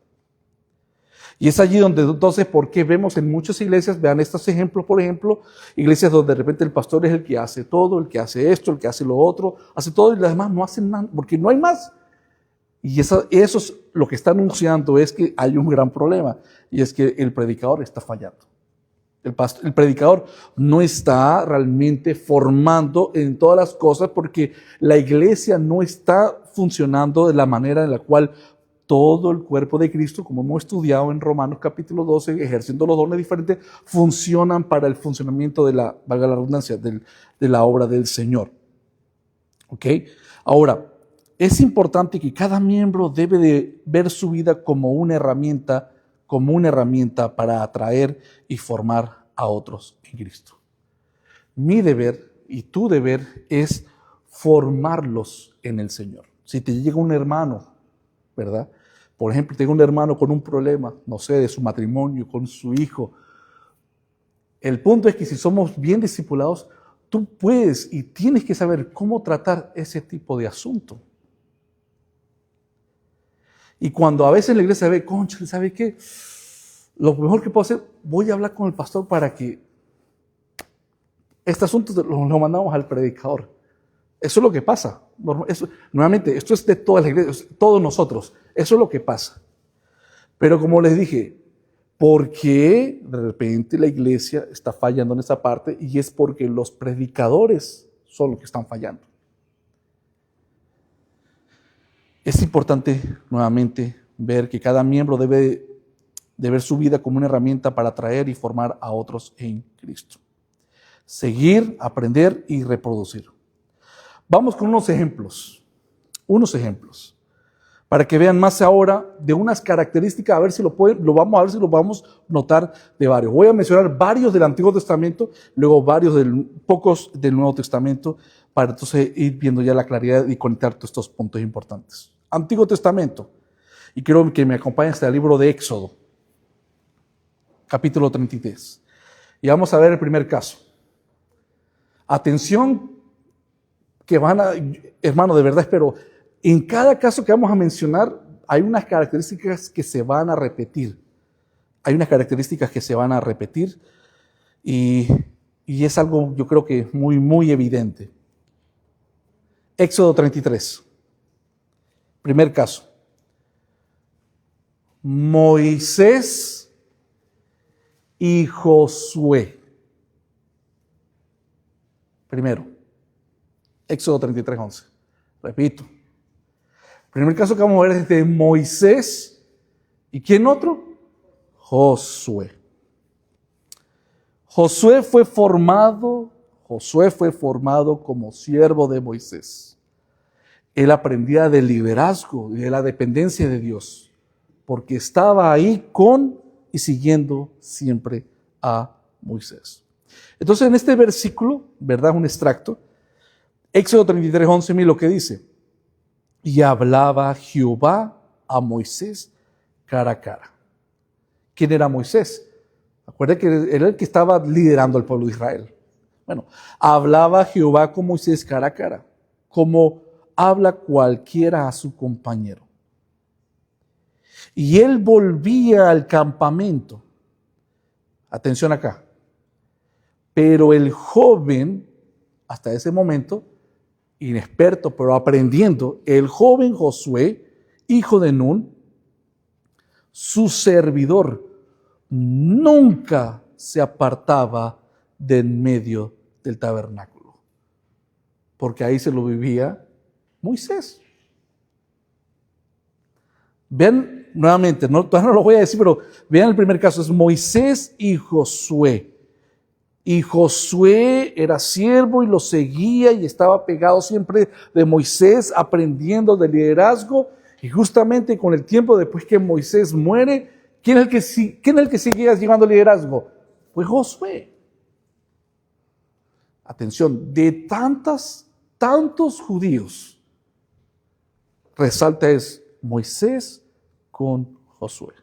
Y es allí donde entonces, ¿por qué vemos en muchas iglesias, vean estos ejemplos, por ejemplo, iglesias donde de repente el pastor es el que hace todo, el que hace esto, el que hace lo otro, hace todo y los demás no hacen nada, porque no hay más. Y eso es lo que está anunciando, es que hay un gran problema, y es que el predicador está fallando. El predicador no está realmente formando en todas las cosas porque la iglesia no está funcionando de la manera en la cual todo el cuerpo de Cristo, como hemos estudiado en Romanos capítulo 12, ejerciendo los dones diferentes, funcionan para el funcionamiento de la, valga la redundancia, de la obra del Señor. ¿Ok? Ahora, es importante que cada miembro debe de ver su vida como una herramienta para atraer y formar a otros en Cristo. Mi deber y tu deber es formarlos en el Señor. Si te llega un hermano, ¿verdad? Por ejemplo, tengo un hermano con un problema, no sé, de su matrimonio, con su hijo. El punto es que si somos bien discipulados, tú puedes y tienes que saber cómo tratar ese tipo de asunto. Y cuando a veces la iglesia ve, concha, ¿sabe qué? Lo mejor que puedo hacer, voy a hablar con el pastor para que este asunto lo mandamos al predicador. Eso es lo que pasa. Nuevamente, esto es de todas las iglesias, todos nosotros. Eso es lo que pasa. Pero como les dije, ¿por qué de repente la iglesia está fallando en esa parte? Y es porque los predicadores son los que están fallando. Es importante, nuevamente, ver que cada miembro debe de ver su vida como una herramienta para atraer y formar a otros en Cristo. Seguir, aprender y reproducir. Vamos con unos ejemplos, para que vean más ahora de unas características, a ver si lo vamos a notar de varios. Voy a mencionar varios del Antiguo Testamento, luego pocos del Nuevo Testamento, para entonces ir viendo ya la claridad y conectar todos estos puntos importantes. Antiguo Testamento, y quiero que me acompañen hasta el libro de Éxodo, capítulo 33. Y vamos a ver el primer caso. Atención, que hermano, de verdad espero, en cada caso que vamos a mencionar, hay unas características que se van a repetir. Hay unas características que se van a repetir y es algo, yo creo que muy, muy evidente. Éxodo 33. Primer caso. Moisés y Josué. Primero. Éxodo 33, 11. Repito. El primer caso que vamos a ver es de Moisés. ¿Y quién otro? Josué. Josué fue formado como siervo de Moisés. Él aprendía del liderazgo y de la dependencia de Dios, porque estaba ahí con y siguiendo siempre a Moisés. Entonces, en este versículo, ¿verdad? Un extracto. Éxodo 33, 11, mira lo que dice. Y hablaba Jehová a Moisés cara a cara. ¿Quién era Moisés? Acuérdense que era el que estaba liderando al pueblo de Israel. Bueno, hablaba Jehová con Moisés cara a cara, como habla cualquiera a su compañero. Y él volvía al campamento. Atención acá. Pero el joven, hasta ese momento, inexperto, pero aprendiendo, el joven Josué, hijo de Nun, su servidor, nunca se apartaba de en medio del tabernáculo, porque ahí se lo vivía Moisés. Vean nuevamente, todavía no lo voy a decir, pero vean el primer caso, es Moisés y Josué. Y Josué era siervo y lo seguía y estaba pegado siempre de Moisés, aprendiendo de liderazgo. Y justamente con el tiempo después que Moisés muere, ¿quién es el que seguía llevando liderazgo? Pues Josué. Atención, de tantos judíos, resalta es Moisés con Josué.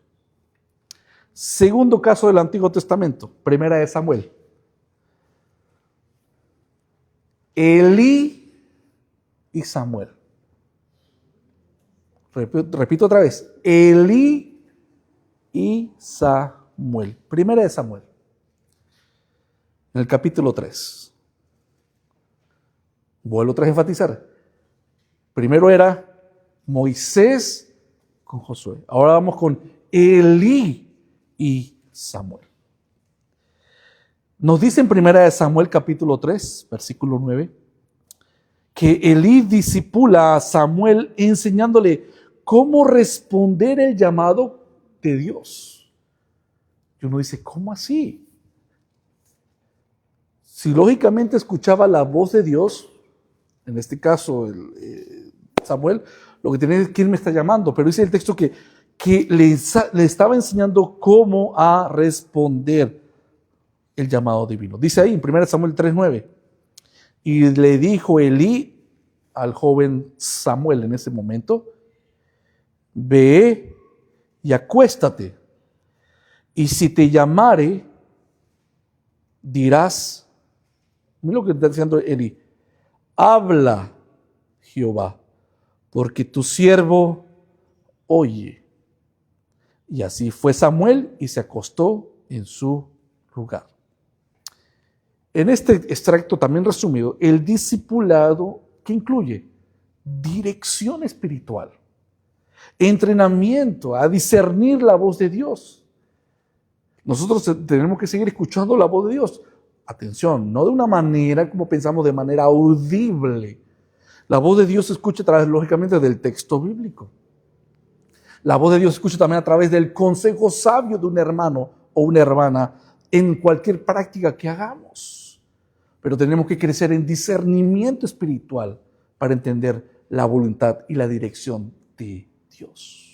Segundo caso del Antiguo Testamento, primera de Samuel. Elí y Samuel. Repito otra vez, Elí y Samuel. Primera de Samuel, en el capítulo 3. Vuelvo otra vez a enfatizar. Primero era Moisés con Josué. Ahora vamos con Elí y Samuel. Nos dice en primera de Samuel capítulo 3, versículo 9, que Elí discipula a Samuel enseñándole cómo responder el llamado de Dios. Y uno dice, ¿cómo así? Si lógicamente escuchaba la voz de Dios, en este caso Samuel, lo que tiene es quién me está llamando, pero dice el texto que le estaba enseñando cómo a responder el llamado divino. Dice ahí en 1 Samuel 3:9, y le dijo Elí al joven Samuel en ese momento, ve y acuéstate, y si te llamare, dirás, mira lo que está diciendo Elí, habla Jehová, porque tu siervo oye. Y así fue Samuel y se acostó en su lugar. En este extracto también resumido, el discipulado que incluye dirección espiritual, entrenamiento a discernir la voz de Dios. Nosotros tenemos que seguir escuchando la voz de Dios. Atención, no de una manera como pensamos, de manera audible. La voz de Dios se escucha a través, lógicamente, del texto bíblico. La voz de Dios se escucha también a través del consejo sabio de un hermano o una hermana en cualquier práctica que hagamos. Pero tenemos que crecer en discernimiento espiritual para entender la voluntad y la dirección de Dios.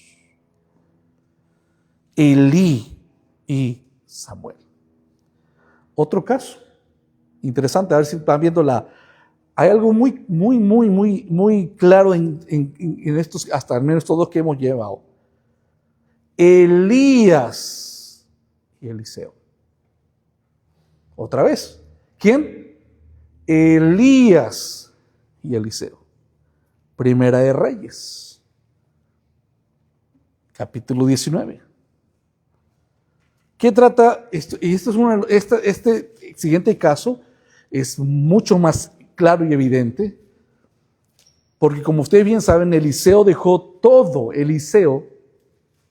Elí y Samuel. Otro caso interesante, a ver si están viendo hay algo muy claro en estos, hasta al menos todos que hemos llevado. Elías y Eliseo. Otra vez. ¿Quién? Elías y Eliseo. Primera de Reyes, capítulo 19. ¿Qué trata esto? Y este siguiente caso es mucho más claro y evidente, porque como ustedes bien saben, Eliseo dejó todo, Eliseo,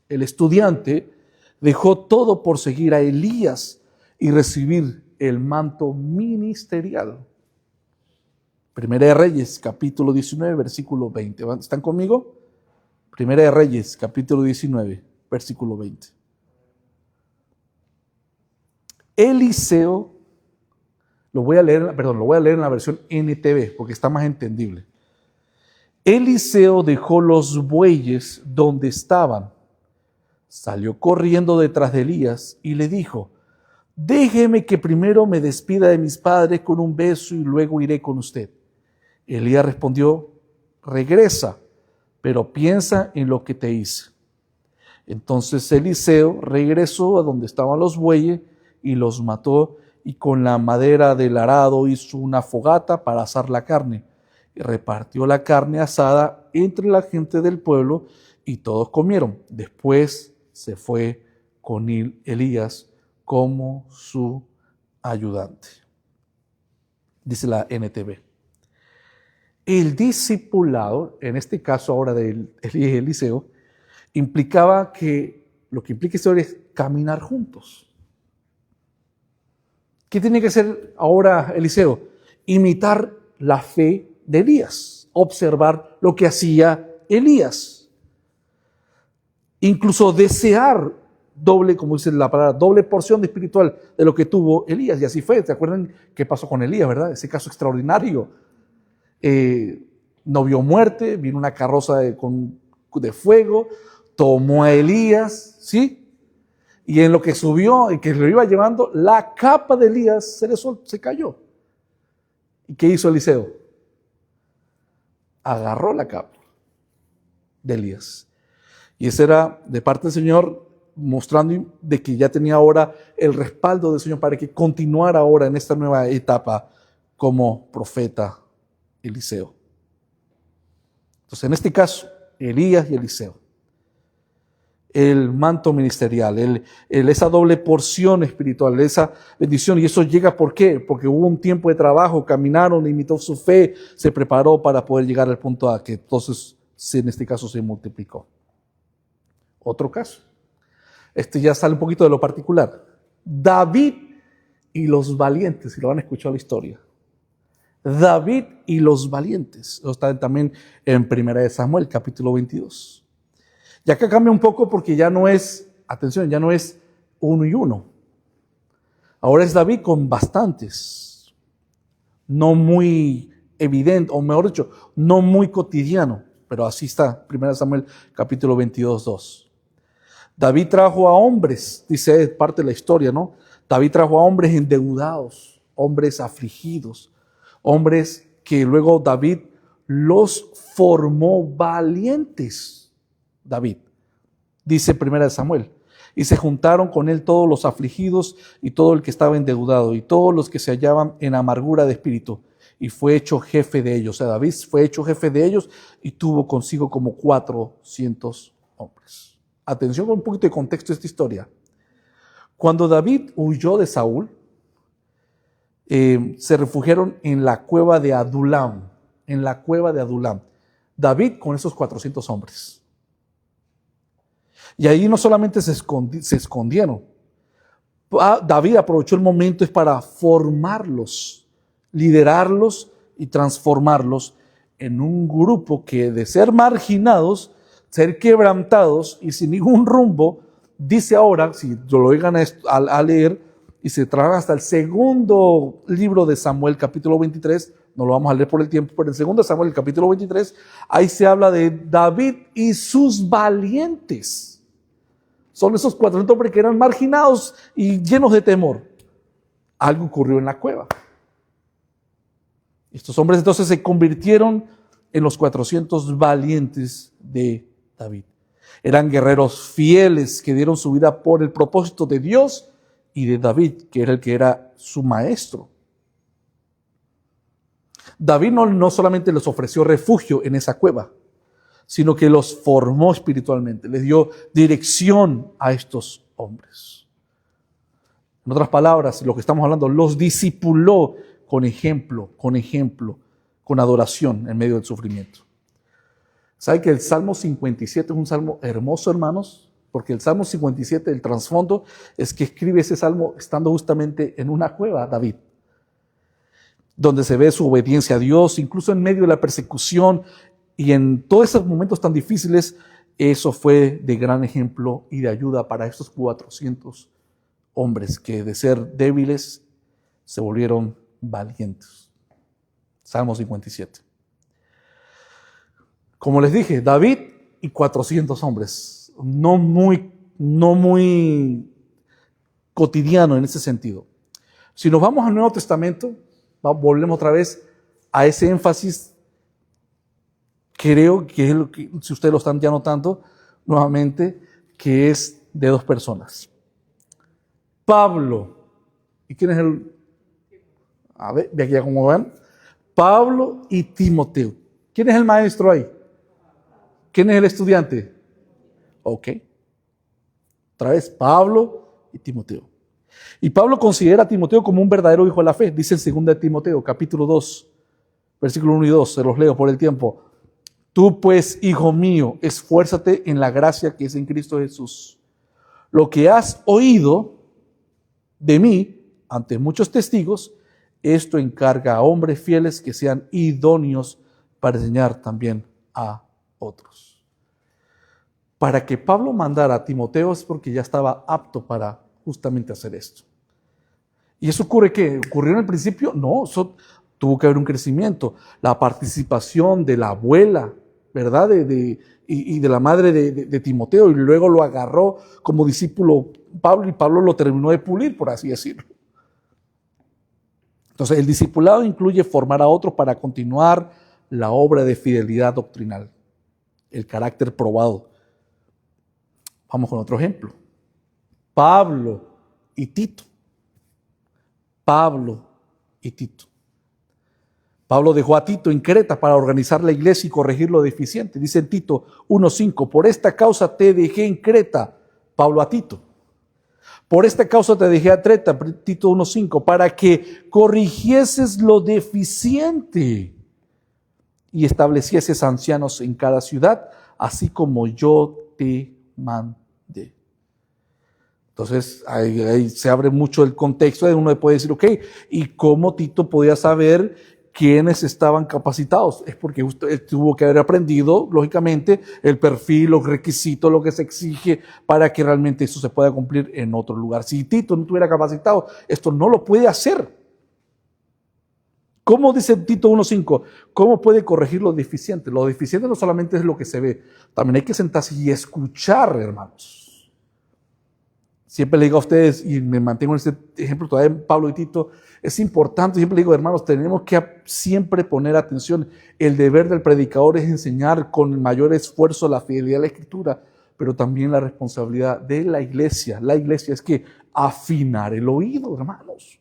el estudiante, dejó todo por seguir a Elías y recibir el manto ministerial. Primera de Reyes, capítulo 19, versículo 20. ¿Están conmigo? Primera de Reyes, capítulo 19, versículo 20. Eliseo, lo voy a leer en la versión NTV, porque está más entendible. Eliseo dejó los bueyes donde estaban, salió corriendo detrás de Elías y le dijo: déjeme que primero me despida de mis padres con un beso y luego iré con usted. Elías respondió: regresa, pero piensa en lo que te hice. Entonces Eliseo regresó a donde estaban los bueyes y los mató, y con la madera del arado hizo una fogata para asar la carne, y repartió la carne asada entre la gente del pueblo, y todos comieron. Después se fue con Elías como su ayudante. Dice la NTV. El discipulado, en este caso ahora de Elías y Eliseo, implicaba que, lo que implica esto es caminar juntos. ¿Qué tiene que hacer ahora Eliseo? Imitar la fe de Elías, observar lo que hacía Elías. Incluso desear doble, como dice la palabra, doble porción de espiritual de lo que tuvo Elías. Y así fue. ¿Se acuerdan qué pasó con Elías, verdad? Ese caso extraordinario. No vio muerte, vino una carroza de fuego, tomó a Elías, ¿sí? Y en lo que subió y que lo iba llevando, la capa de Elías se cayó. ¿Y qué hizo Eliseo? Agarró la capa de Elías. Y ese era de parte del Señor, mostrando de que ya tenía ahora el respaldo del Señor para que continuara ahora en esta nueva etapa como profeta Eliseo. Entonces, en este caso, Elías y Eliseo. El manto ministerial, esa doble porción espiritual, esa bendición. Y eso llega, ¿por qué? Porque hubo un tiempo de trabajo, caminaron, imitó su fe, se preparó para poder llegar al punto a que entonces, en este caso, se multiplicó. Otro caso. Este ya sale un poquito de lo particular. David y los valientes, si lo han escuchado la historia. David y los valientes. Eso está también en 1 Samuel, capítulo 22. Y acá cambia un poco porque ya no es, atención, ya no es uno y uno. Ahora es David con bastantes. No muy evidente, o mejor dicho, no muy cotidiano. Pero así está, 1 Samuel, capítulo 22, 2. David trajo a hombres, dice parte de la historia, ¿no? David trajo a hombres endeudados, hombres afligidos, hombres que luego David los formó valientes. David, dice 1 Samuel, y se juntaron con él todos los afligidos y todo el que estaba endeudado y todos los que se hallaban en amargura de espíritu, y fue hecho jefe de ellos. O sea, David fue hecho jefe de ellos y tuvo consigo como 400 hombres. Atención con un poquito de contexto de esta historia. Cuando David huyó de Saúl, se refugiaron en la cueva de Adulam, David con esos 400 hombres. Y ahí no solamente se escondieron. David aprovechó el momento para formarlos, liderarlos y transformarlos en un grupo que, de ser marginados, ser quebrantados y sin ningún rumbo, dice ahora, si lo oigan a leer y se tragan hasta el segundo libro de Samuel, capítulo 23, no lo vamos a leer por el tiempo, pero en el segundo Samuel, el capítulo 23, ahí se habla de David y sus valientes. Son esos 400 hombres que eran marginados y llenos de temor. Algo ocurrió en la cueva. Estos hombres entonces se convirtieron en los 400 valientes de David. Eran guerreros fieles que dieron su vida por el propósito de Dios y de David, que era el que era su maestro. David no solamente les ofreció refugio en esa cueva, sino que los formó espiritualmente, les dio dirección a estos hombres. En otras palabras, lo que estamos hablando, los discipuló con ejemplo, con adoración en medio del sufrimiento. ¿Saben que el Salmo 57 es un salmo hermoso, hermanos? Porque el Salmo 57, el trasfondo, es que escribe ese salmo estando justamente en una cueva, David, donde se ve su obediencia a Dios, incluso en medio de la persecución y en todos esos momentos tan difíciles. Eso fue de gran ejemplo y de ayuda para estos 400 hombres que de ser débiles se volvieron valientes. Salmo 57. Como les dije, David y 400 hombres, no muy cotidiano en ese sentido. Si nos vamos al Nuevo Testamento, volvemos otra vez a ese énfasis. Creo que es lo que, si ustedes lo están ya notando nuevamente, que es de dos personas. Pablo. ¿Y quién es el? A ver, de aquí a cómo van. Pablo y Timoteo. ¿Quién es el maestro ahí? ¿Quién es el estudiante? Ok. Otra vez, Pablo y Timoteo. Y Pablo considera a Timoteo como un verdadero hijo de la fe. Dice en 2 de Timoteo, capítulo 2, versículo 1 y 2. Se los leo por el tiempo. Tú pues, hijo mío, esfuérzate en la gracia que es en Cristo Jesús. Lo que has oído de mí ante muchos testigos, esto encarga a hombres fieles que sean idóneos para enseñar también a otros. Para que Pablo mandara a Timoteo es porque ya estaba apto para justamente hacer esto. ¿Y eso ocurre qué? ¿Ocurrió en el principio? No, eso tuvo que haber un crecimiento. La participación de la abuela, ¿verdad? Y de la madre de Timoteo, y luego lo agarró como discípulo Pablo, y Pablo lo terminó de pulir, por así decirlo. Entonces, el discipulado incluye formar a otros para continuar la obra de fidelidad doctrinal, el carácter probado. Vamos con otro ejemplo. Pablo y Tito. Pablo y Tito. Pablo dejó a Tito en Creta para organizar la iglesia y corregir lo deficiente. Dice en Tito 1:5, por esta causa te dejé en Creta, Pablo a Tito. Por esta causa te dejé a Creta, Tito 1:5, para que corrigieses lo deficiente y establecieses ancianos en cada ciudad, así como yo te mandé. Entonces, ahí se abre mucho el contexto. Uno puede decir, ok, ¿y cómo Tito podía saber quiénes estaban capacitados? Es porque usted tuvo que haber aprendido, lógicamente, el perfil, los requisitos, lo que se exige para que realmente eso se pueda cumplir en otro lugar. Si Tito no estuviera capacitado, esto no lo puede hacer. ¿Cómo dice Tito 1:5? ¿Cómo puede corregir lo deficiente? Lo deficiente no solamente es lo que se ve, también hay que sentarse y escuchar, hermanos. Siempre le digo a ustedes, y me mantengo en este ejemplo todavía en Pablo y Tito, es importante, siempre le digo, hermanos, tenemos que siempre poner atención. El deber del predicador es enseñar con mayor esfuerzo la fidelidad a la Escritura, pero también la responsabilidad de la iglesia. La iglesia es que afinar el oído, hermanos.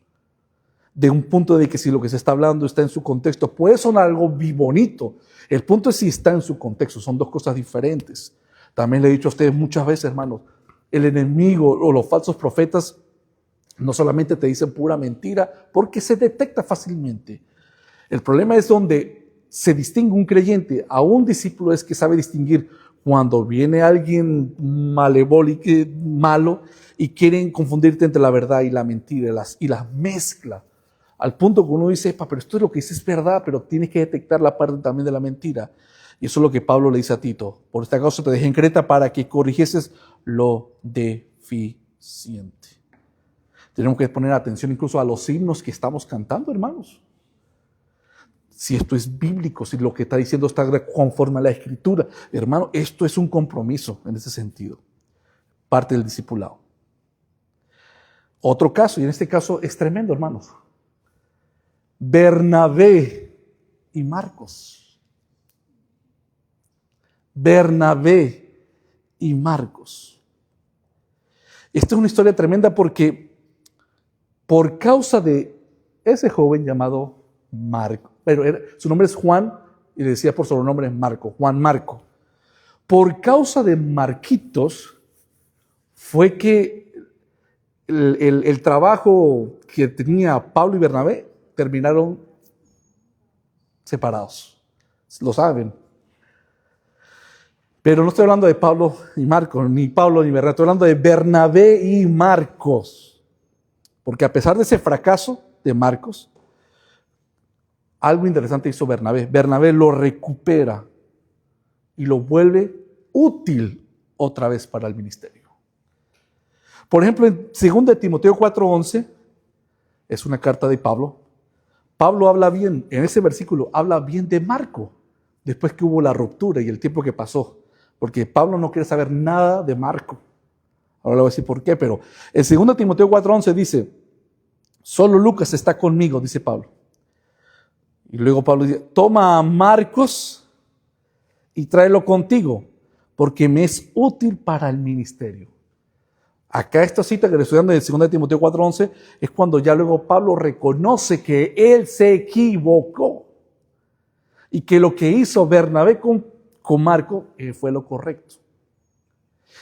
De un punto de que si lo que se está hablando está en su contexto, puede sonar algo bonito. El punto es si está en su contexto, son dos cosas diferentes. También le he dicho a ustedes muchas veces, hermanos, el enemigo o los falsos profetas no solamente te dicen pura mentira, porque se detecta fácilmente. El problema es donde se distingue un creyente a un discípulo, es que sabe distinguir cuando viene alguien malevólico, malo, y quieren confundirte entre la verdad y la mentira, y las mezcla. Al punto que uno dice, pero esto es lo que dice es verdad, pero tienes que detectar la parte también de la mentira. Y eso es lo que Pablo le dice a Tito. Por esta causa te dejé en Creta para que corrigieses lo deficiente. Tenemos que poner atención incluso a los himnos que estamos cantando, hermanos. Si esto es bíblico, si lo que está diciendo está conforme a la Escritura. Hermano, esto es un compromiso en ese sentido. Parte del discipulado. Otro caso, y en este caso es tremendo, hermanos. Bernabé y Marcos. Bernabé y Marcos. Esta es una historia tremenda porque por causa de ese joven llamado pero su nombre es Juan y le decía por sobrenombre Marco, Juan Marco. Por causa de Marquitos fue que el trabajo que tenía Pablo y Bernabé terminaron separados. Lo saben. Pero no estoy hablando de Pablo y Marcos, ni Pablo ni Bernabé, estoy hablando de Bernabé y Marcos. Porque a pesar de ese fracaso de Marcos, algo interesante hizo Bernabé. Bernabé lo recupera y lo vuelve útil otra vez para el ministerio. Por ejemplo, en 2 Timoteo 4:11, es una carta de Pablo. Pablo habla bien, en ese versículo, habla bien de Marco, después que hubo la ruptura y el tiempo que pasó. Porque Pablo no quiere saber nada de Marco. Ahora le voy a decir por qué, pero en 2 Timoteo 4:11 dice, solo Lucas está conmigo, dice Pablo. Y luego Pablo dice, toma a Marcos y tráelo contigo, porque me es útil para el ministerio. Acá esta cita que le estoy dando de 2 Timoteo 4:11 es cuando ya luego Pablo reconoce que él se equivocó y que lo que hizo Bernabé con Marco fue lo correcto.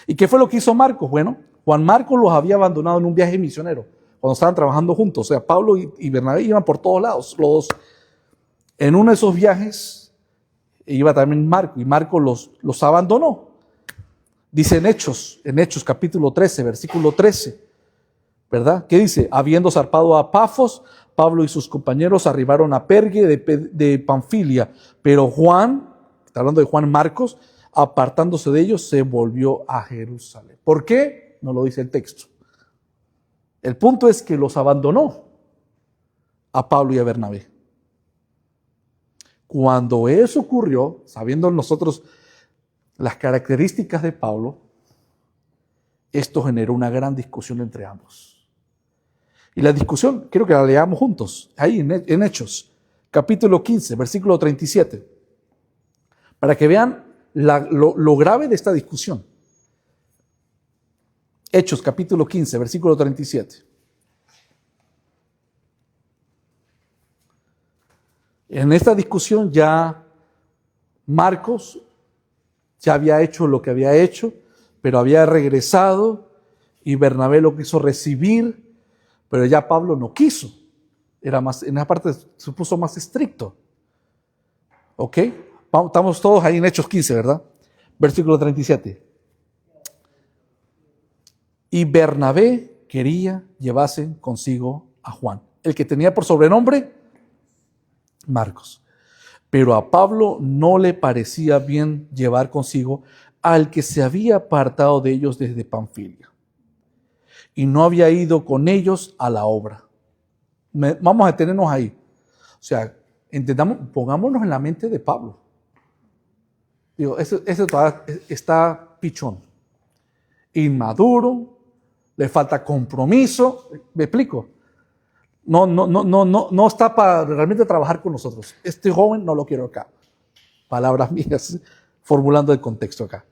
¿Y qué fue lo que hizo Marcos? Bueno, Juan Marcos los había abandonado en un viaje misionero, cuando estaban trabajando juntos. O sea, Pablo y Bernabé iban por todos lados, los dos. En uno de esos viajes iba también Marco, y Marco los abandonó. Dice en Hechos capítulo 13, versículo 13, ¿verdad? ¿Qué dice? Habiendo zarpado a Pafos, Pablo y sus compañeros arribaron a Pergue de Panfilia, pero Juan, está hablando de Juan Marcos, apartándose de ellos, se volvió a Jerusalén. ¿Por qué? No lo dice el texto. El punto es que los abandonó a Pablo y a Bernabé. Cuando eso ocurrió, sabiendo nosotros las características de Pablo, esto generó una gran discusión entre ambos. Y la discusión, quiero que la leamos juntos, ahí en Hechos, capítulo 15, versículo 37, para que vean lo grave de esta discusión. Hechos, capítulo 15, versículo 37. En esta discusión ya Marcos ya había hecho lo que había hecho, pero había regresado y Bernabé lo quiso recibir, pero ya Pablo no quiso. Era más, en esa parte se puso más estricto. ¿Ok? Estamos todos ahí en Hechos 15, ¿verdad? Versículo 37. Y Bernabé quería llevarse consigo a Juan, el que tenía por sobrenombre Marcos. Pero a Pablo no le parecía bien llevar consigo al que se había apartado de ellos desde Panfilia y no había ido con ellos a la obra. Vamos a detenernos ahí. O sea, pongámonos en la mente de Pablo. Digo, ese está pichón, inmaduro, le falta compromiso. ¿Me explico? No está para realmente trabajar con nosotros. Este joven no lo quiero acá. Palabras mías, formulando el contexto acá.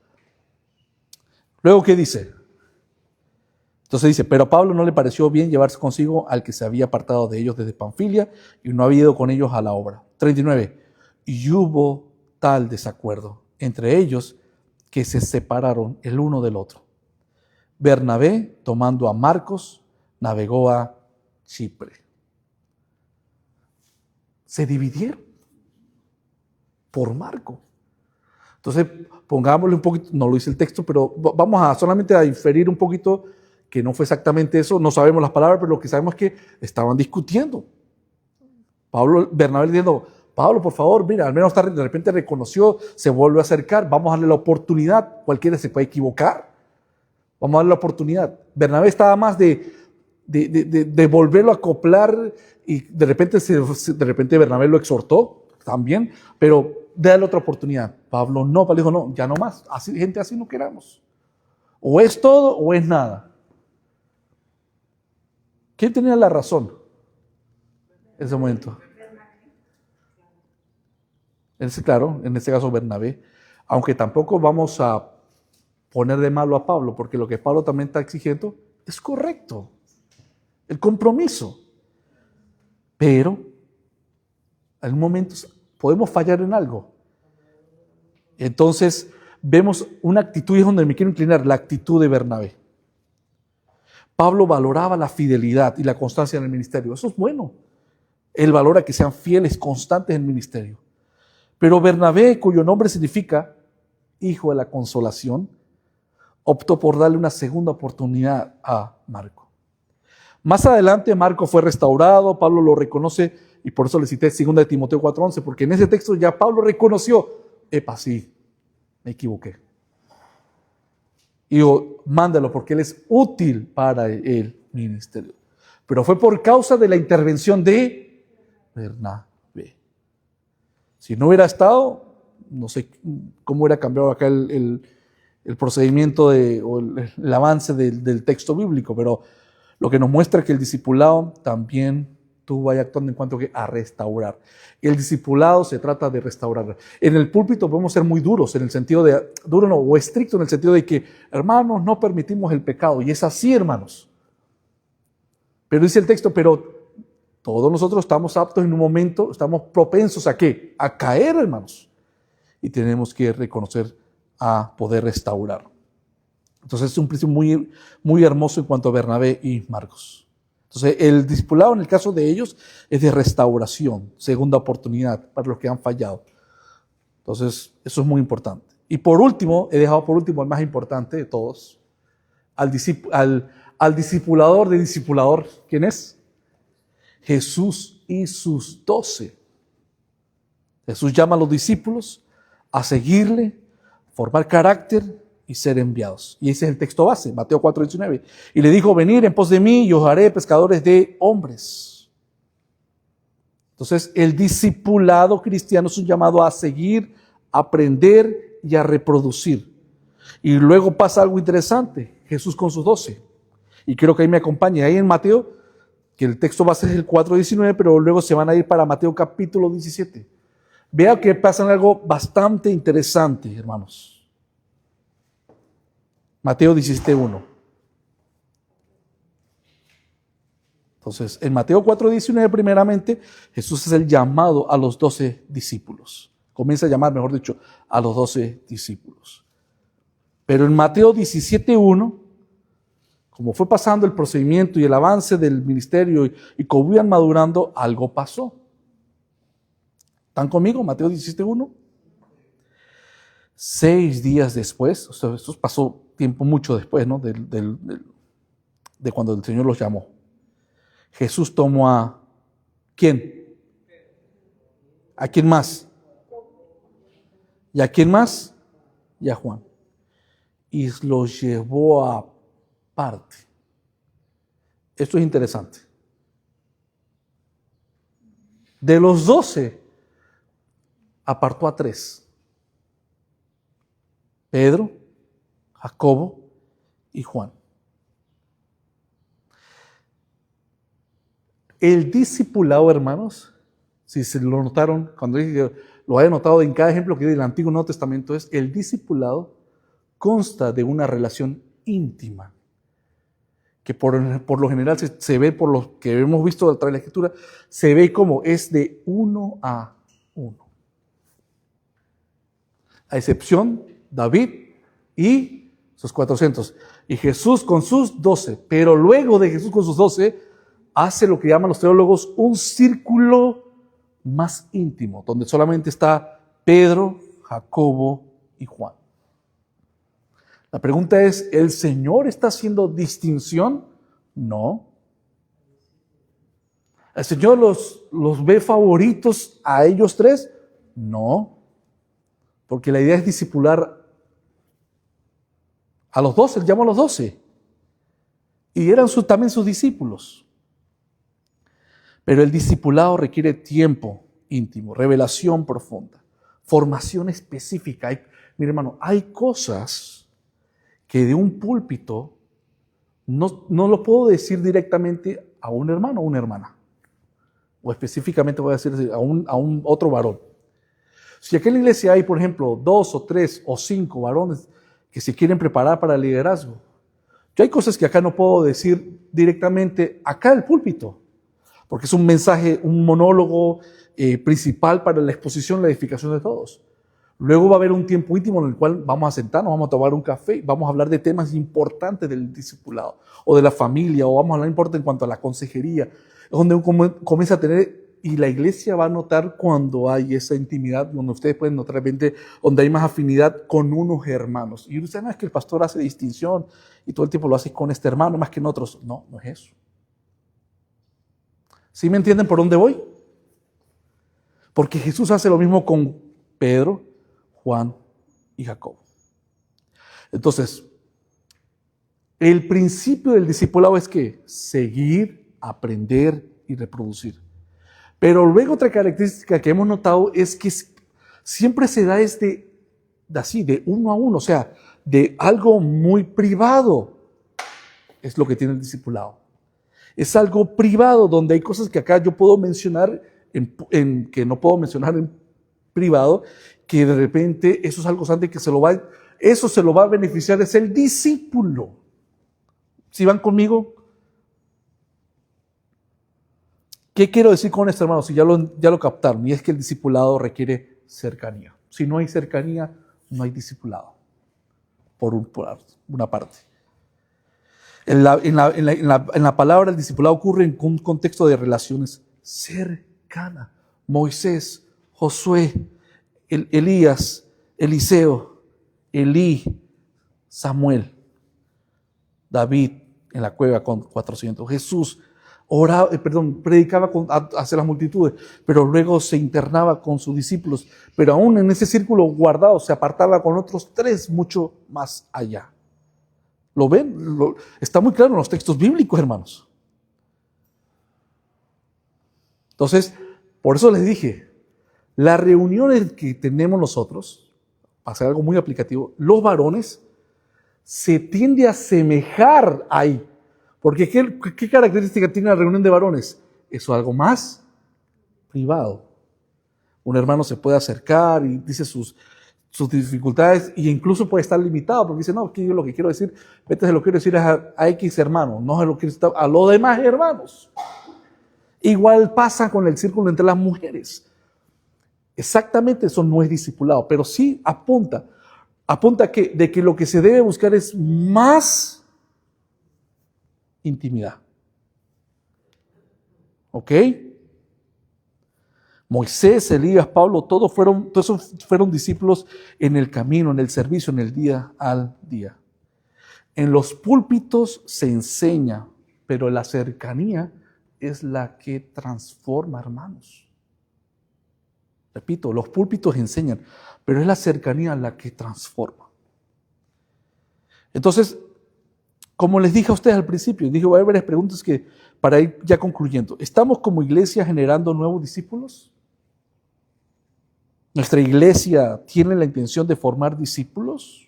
Luego, ¿qué dice? Entonces dice, pero a Pablo no le pareció bien llevarse consigo al que se había apartado de ellos desde Panfilia y no había ido con ellos a la obra. 39. Y hubo tal desacuerdo entre ellos que se separaron el uno del otro. Bernabé, tomando a Marcos, navegó a Chipre. Se dividieron por Marco. Entonces, pongámosle un poquito, no lo dice el texto, pero vamos solamente a inferir un poquito que no fue exactamente eso, no sabemos las palabras, pero lo que sabemos es que estaban discutiendo. Bernabé diciendo, Pablo, por favor, mira, al menos de repente reconoció, se vuelve a acercar, vamos a darle la oportunidad, cualquiera se puede equivocar, vamos a darle la oportunidad. Bernabé estaba más de volverlo a acoplar y de repente Bernabé lo exhortó también, pero dale otra oportunidad. Pablo dijo, no, ya no más, gente así no queramos. O es todo o es nada. ¿Quién tenía la razón en ese momento? Claro, en este caso Bernabé, aunque tampoco vamos a poner de malo a Pablo, porque lo que Pablo también está exigiendo es correcto, el compromiso. Pero En momentos podemos fallar en algo. Entonces vemos una actitud, y es donde me quiero inclinar, la actitud de Bernabé. Pablo valoraba la fidelidad y la constancia en el ministerio. Eso es bueno. Él valora que sean fieles, constantes en el ministerio. Pero Bernabé, cuyo nombre significa hijo de la consolación, optó por darle una segunda oportunidad a Marco. Más adelante Marco fue restaurado, Pablo lo reconoce y por eso le cité 2 de Timoteo 4:11, porque en ese texto ya Pablo reconoció, epa, sí, me equivoqué. Y digo, mándalo porque él es útil para el ministerio. Pero fue por causa de la intervención de Bernabé. Si no hubiera estado, no sé cómo hubiera cambiado acá el procedimiento o el avance del texto bíblico, pero lo que nos muestra que el discipulado también tú vayas actuando en cuanto a restaurar. El discipulado se trata de restaurar. En el púlpito podemos ser muy duros, en el sentido de, duro no, o estricto en el sentido de que, hermanos, no permitimos el pecado. Y es así, hermanos. Pero dice el texto, pero todos nosotros estamos aptos en un momento, estamos propensos ¿a qué? A caer, hermanos. Y tenemos que reconocer a poder restaurar. Entonces es un principio muy, muy hermoso en cuanto a Bernabé y Marcos. Entonces el discipulado en el caso de ellos es de restauración, segunda oportunidad para los que han fallado. Entonces eso es muy importante. Y por último, he dejado por último el más importante de todos, al discipulador de discipulador. ¿Quién es? Jesús y sus 12. Jesús llama a los discípulos a seguirle, formar carácter y ser enviados. Y ese es el texto base, Mateo 4:19. Y le dijo, venid en pos de mí y os haré pescadores de hombres. Entonces, el discipulado cristiano es un llamado a seguir, a aprender y a reproducir. Y luego pasa algo interesante, Jesús con sus 12. Y quiero que ahí me acompañe. Ahí en Mateo, que el texto base es el 4:19, pero luego se van a ir para Mateo capítulo 17. Vea que pasa algo bastante interesante, hermanos. Mateo 17:1. Entonces, en Mateo 4:19 primeramente, Jesús es el llamado a los 12 discípulos. Comienza a llamar, mejor dicho, a los 12 discípulos. Pero en Mateo 17:1, como fue pasando el procedimiento y el avance del ministerio y como iban madurando, algo pasó. ¿Están conmigo? Mateo 17:1. 6 días después, o sea, esto pasó tiempo mucho después, ¿no? De cuando el Señor los llamó. Jesús tomó a ¿quién? ¿A quién más? ¿Y a quién más? Y a Juan. Y los llevó aparte. Esto es interesante. De los 12, apartó a 3. Pedro, Jacobo y Juan. El discipulado, hermanos, si se lo notaron, cuando lo haya notado en cada ejemplo que di del Antiguo y Nuevo Testamento, es el discipulado consta de una relación íntima, que por lo general se ve, por lo que hemos visto a través de la Escritura, se ve como es de 1 a 1. A excepción David y sus 400. Y Jesús con sus 12. Pero luego de Jesús con sus 12, hace lo que llaman los teólogos un círculo más íntimo, donde solamente está Pedro, Jacobo y Juan. La pregunta es, ¿el Señor está haciendo distinción? No. ¿El Señor los ve favoritos a ellos 3? No. Porque la idea es discipular a los 12, él llamó a los 12. Y eran también sus discípulos. Pero el discipulado requiere tiempo íntimo, revelación profunda, formación específica. Mire, hermano, hay cosas que de un púlpito no lo puedo decir directamente a un hermano o una hermana. O específicamente voy a decir a un otro varón. Si aquí en la iglesia hay, por ejemplo, 2 o 3 o 5 varones que se quieren preparar para el liderazgo, yo hay cosas que acá no puedo decir directamente acá en el púlpito, porque es un mensaje, un monólogo principal para la exposición, la edificación de todos. Luego va a haber un tiempo íntimo en el cual vamos a sentarnos, vamos a tomar un café, vamos a hablar de temas importantes del discipulado o de la familia, o vamos a hablar importante en cuanto a la consejería, donde uno comienza a tener, y la iglesia va a notar cuando hay esa intimidad, donde ustedes pueden notar de repente, donde hay más afinidad con unos hermanos. Y usted no es que el pastor hace distinción y todo el tiempo lo hace con este hermano más que en otros. No, no es eso. ¿Sí me entienden por dónde voy? Porque Jesús hace lo mismo con Pedro, Juan y Jacobo. Entonces, el principio del discipulado es que seguir, aprender y reproducir. Pero luego otra característica que hemos notado es que siempre se da así, de uno a uno, o sea, de algo muy privado. Es lo que tiene el discipulado. Es algo privado donde hay cosas que acá yo puedo mencionar que no puedo mencionar en privado, que de repente eso es algo santo que eso se lo va a beneficiar, es el discípulo. ¿Sí van conmigo? ¿Qué quiero decir con esto, hermanos? Si ya lo captaron, y es que el discipulado requiere cercanía. Si no hay cercanía, no hay discipulado, por una parte. En la palabra el discipulado ocurre en un contexto de relaciones cercanas. Moisés, Josué, Elías, Eliseo, Elí, Samuel, David en la cueva con 400. Jesús predicaba hacia las multitudes, pero luego se internaba con sus discípulos, pero aún en ese círculo guardado se apartaba con otros 3 mucho más allá. ¿Lo ven? Está muy claro en los textos bíblicos, hermanos. Entonces, por eso les dije, las reuniones que tenemos nosotros, para hacer algo muy aplicativo, los varones, se tiende a asemejar ahí. Porque ¿qué característica tiene la reunión de varones? Eso es algo más privado. Un hermano se puede acercar y dice sus dificultades, e incluso puede estar limitado, porque dice, no, que yo lo que quiero decir, se lo quiero decir a X hermano, no se lo quiero decir a los demás hermanos. Igual pasa con el círculo entre las mujeres. Exactamente eso no es discipulado, pero sí apunta de que lo que se debe buscar es más intimidad. ¿Ok? Moisés, Elías, Pablo, todos fueron discípulos en el camino, en el servicio, en el día al día. En los púlpitos se enseña, pero la cercanía es la que transforma, hermanos. Repito, los púlpitos enseñan, pero es la cercanía la que transforma. Entonces, como les dije a ustedes al principio, dije, voy a haber varias preguntas para ir ya concluyendo. ¿Estamos como iglesia generando nuevos discípulos? ¿Nuestra iglesia tiene la intención de formar discípulos?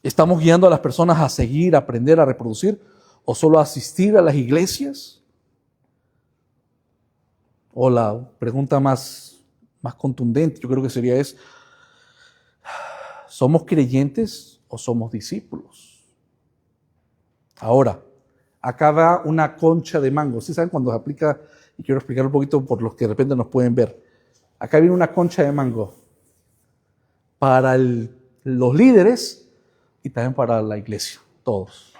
¿Estamos guiando a las personas a seguir, a aprender, a reproducir? ¿O solo a asistir a las iglesias? O la pregunta más contundente, yo creo que sería ¿somos creyentes o somos discípulos? Ahora, acá va una concha de mango. ¿Sí saben cuando se aplica? Y quiero explicar un poquito por los que de repente nos pueden ver. Acá viene una concha de mango para los líderes y también para la iglesia, todos.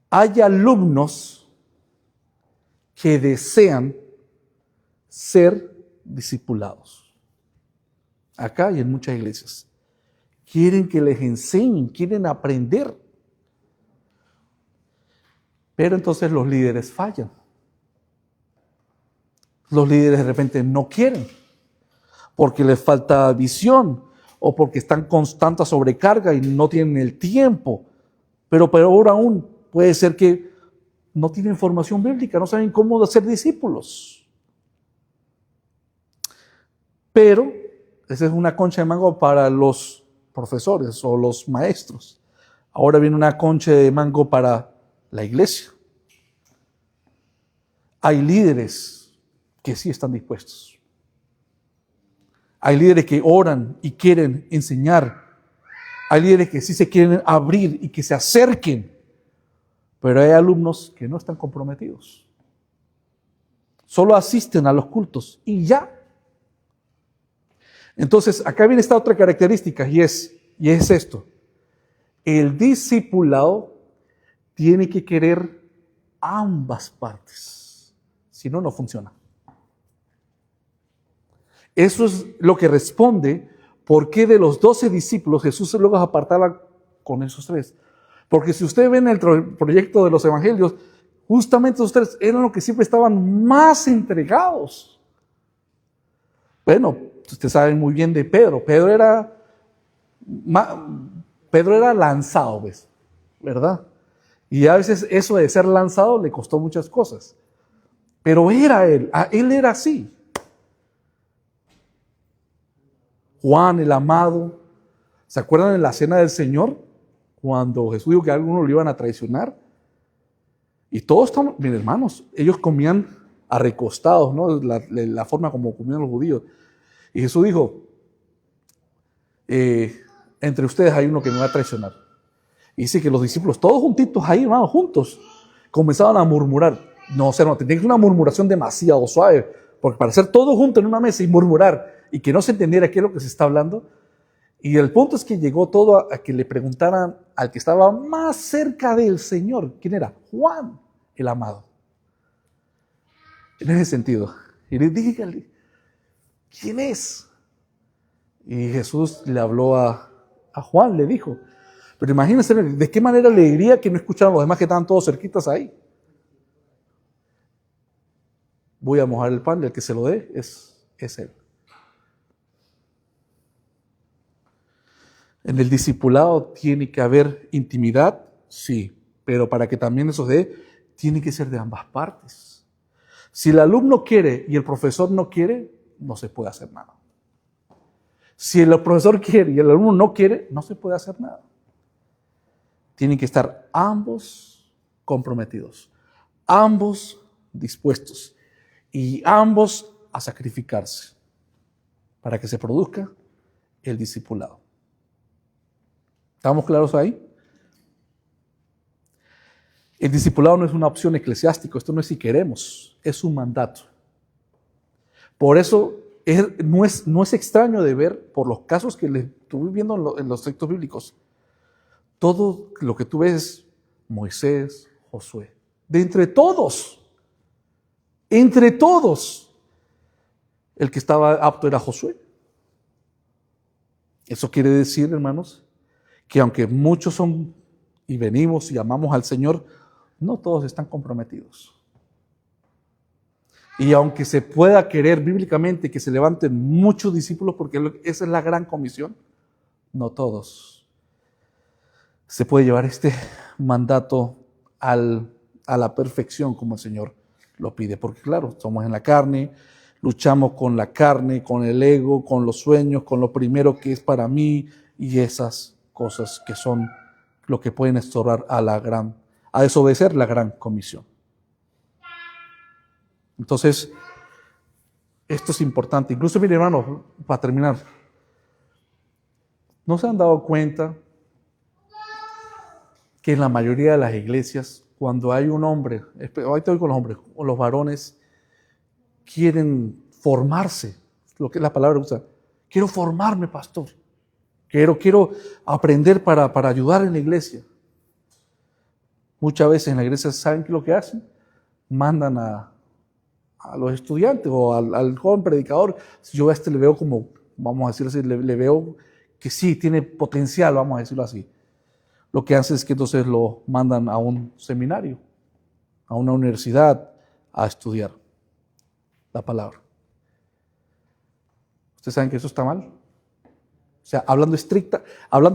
Hay alumnos que desean ser discipulados. Acá y en muchas iglesias. Quieren que les enseñen, quieren aprender. Pero entonces los líderes fallan. Los líderes de repente no quieren, porque les falta visión, o porque están con tanta sobrecarga y no tienen el tiempo. Pero peor aún, puede ser que no tienen formación bíblica, no saben cómo ser discípulos. Pero esa es una concha de mango para los profesores o los maestros. Ahora viene una concha de mango para la iglesia. Hay líderes que sí están dispuestos. Hay líderes que oran y quieren enseñar. Hay líderes que sí se quieren abrir y que se acerquen. Pero hay alumnos que no están comprometidos. Solo asisten a los cultos y ya. Entonces, acá viene esta otra característica y es esto. El discipulado tiene que querer ambas partes. Si no, no funciona. Eso es lo que responde por qué de los 12 discípulos Jesús luego los apartaba con esos 3. Porque si usted ve en el proyecto de los evangelios, justamente esos 3 eran los que siempre estaban más entregados. Bueno, ustedes saben muy bien de Pedro. Pedro era lanzado, ¿ves? ¿Verdad? Y a veces eso de ser lanzado le costó muchas cosas. Pero él era así. Juan, el amado. ¿Se acuerdan de la cena del Señor? Cuando Jesús dijo que a algunos lo iban a traicionar. Y todos estaban, miren hermanos, ellos comían arrecostados, ¿no? La forma como comían los judíos. Y Jesús dijo, entre ustedes hay uno que me va a traicionar. Y dice que los discípulos, todos juntitos ahí, hermanos, juntos, comenzaban a murmurar. No, o sea, no, tenía que ser una murmuración demasiado suave, porque para ser todos juntos en una mesa y murmurar, y que no se entendiera qué es lo que se está hablando. Y el punto es que llegó todo a que le preguntaran al que estaba más cerca del Señor. ¿Quién era? Juan, el amado. En ese sentido. Y le dígale, ¿quién es? Y Jesús le habló a Juan, le dijo. Pero imagínense, ¿de qué manera le diría que no escucharon los demás que estaban todos cerquitas ahí? Voy a mojar el pan y el que se lo dé es él. En el discipulado tiene que haber intimidad, sí, pero para que también eso se dé, tiene que ser de ambas partes. Si el alumno quiere y el profesor no quiere, no se puede hacer nada. Si el profesor quiere y el alumno no quiere, no se puede hacer nada. Tienen que estar ambos comprometidos, ambos dispuestos y ambos a sacrificarse para que se produzca el discipulado. ¿Estamos claros ahí? El discipulado no es una opción eclesiástica, esto no es si queremos, es un mandato. Por eso no es extraño de ver, por los casos que le estuve viendo en los textos bíblicos, todo lo que tú ves es Moisés, Josué. De entre todos, el que estaba apto era Josué. Eso quiere decir, hermanos, que aunque muchos son y venimos y amamos al Señor, no todos están comprometidos. Y aunque se pueda querer bíblicamente que se levanten muchos discípulos, porque esa es la gran comisión, no todos. Se puede llevar este mandato a la perfección como el Señor lo pide, porque claro, somos en la carne, luchamos con la carne, con el ego, con los sueños, con lo primero que es para mí y esas cosas que son lo que pueden estorbar a desobedecer la gran comisión. Entonces, esto es importante. Incluso, mire hermano, para terminar, ¿no se han dado cuenta que en la mayoría de las iglesias, cuando hay un hombre, ahorita voy con los hombres, o los varones, quieren formarse, lo que es la palabra que usa, quiero formarme, pastor, quiero aprender para ayudar en la iglesia. Muchas veces en la iglesia, ¿saben qué es lo que hacen? Mandan a los estudiantes o al joven predicador. Si yo a este le veo como, vamos a decirlo así, le veo que sí, tiene potencial, vamos a decirlo así. Lo que hace es que entonces lo mandan a un seminario, a una universidad, a estudiar la palabra. ¿Ustedes saben que eso está mal? O sea, hablando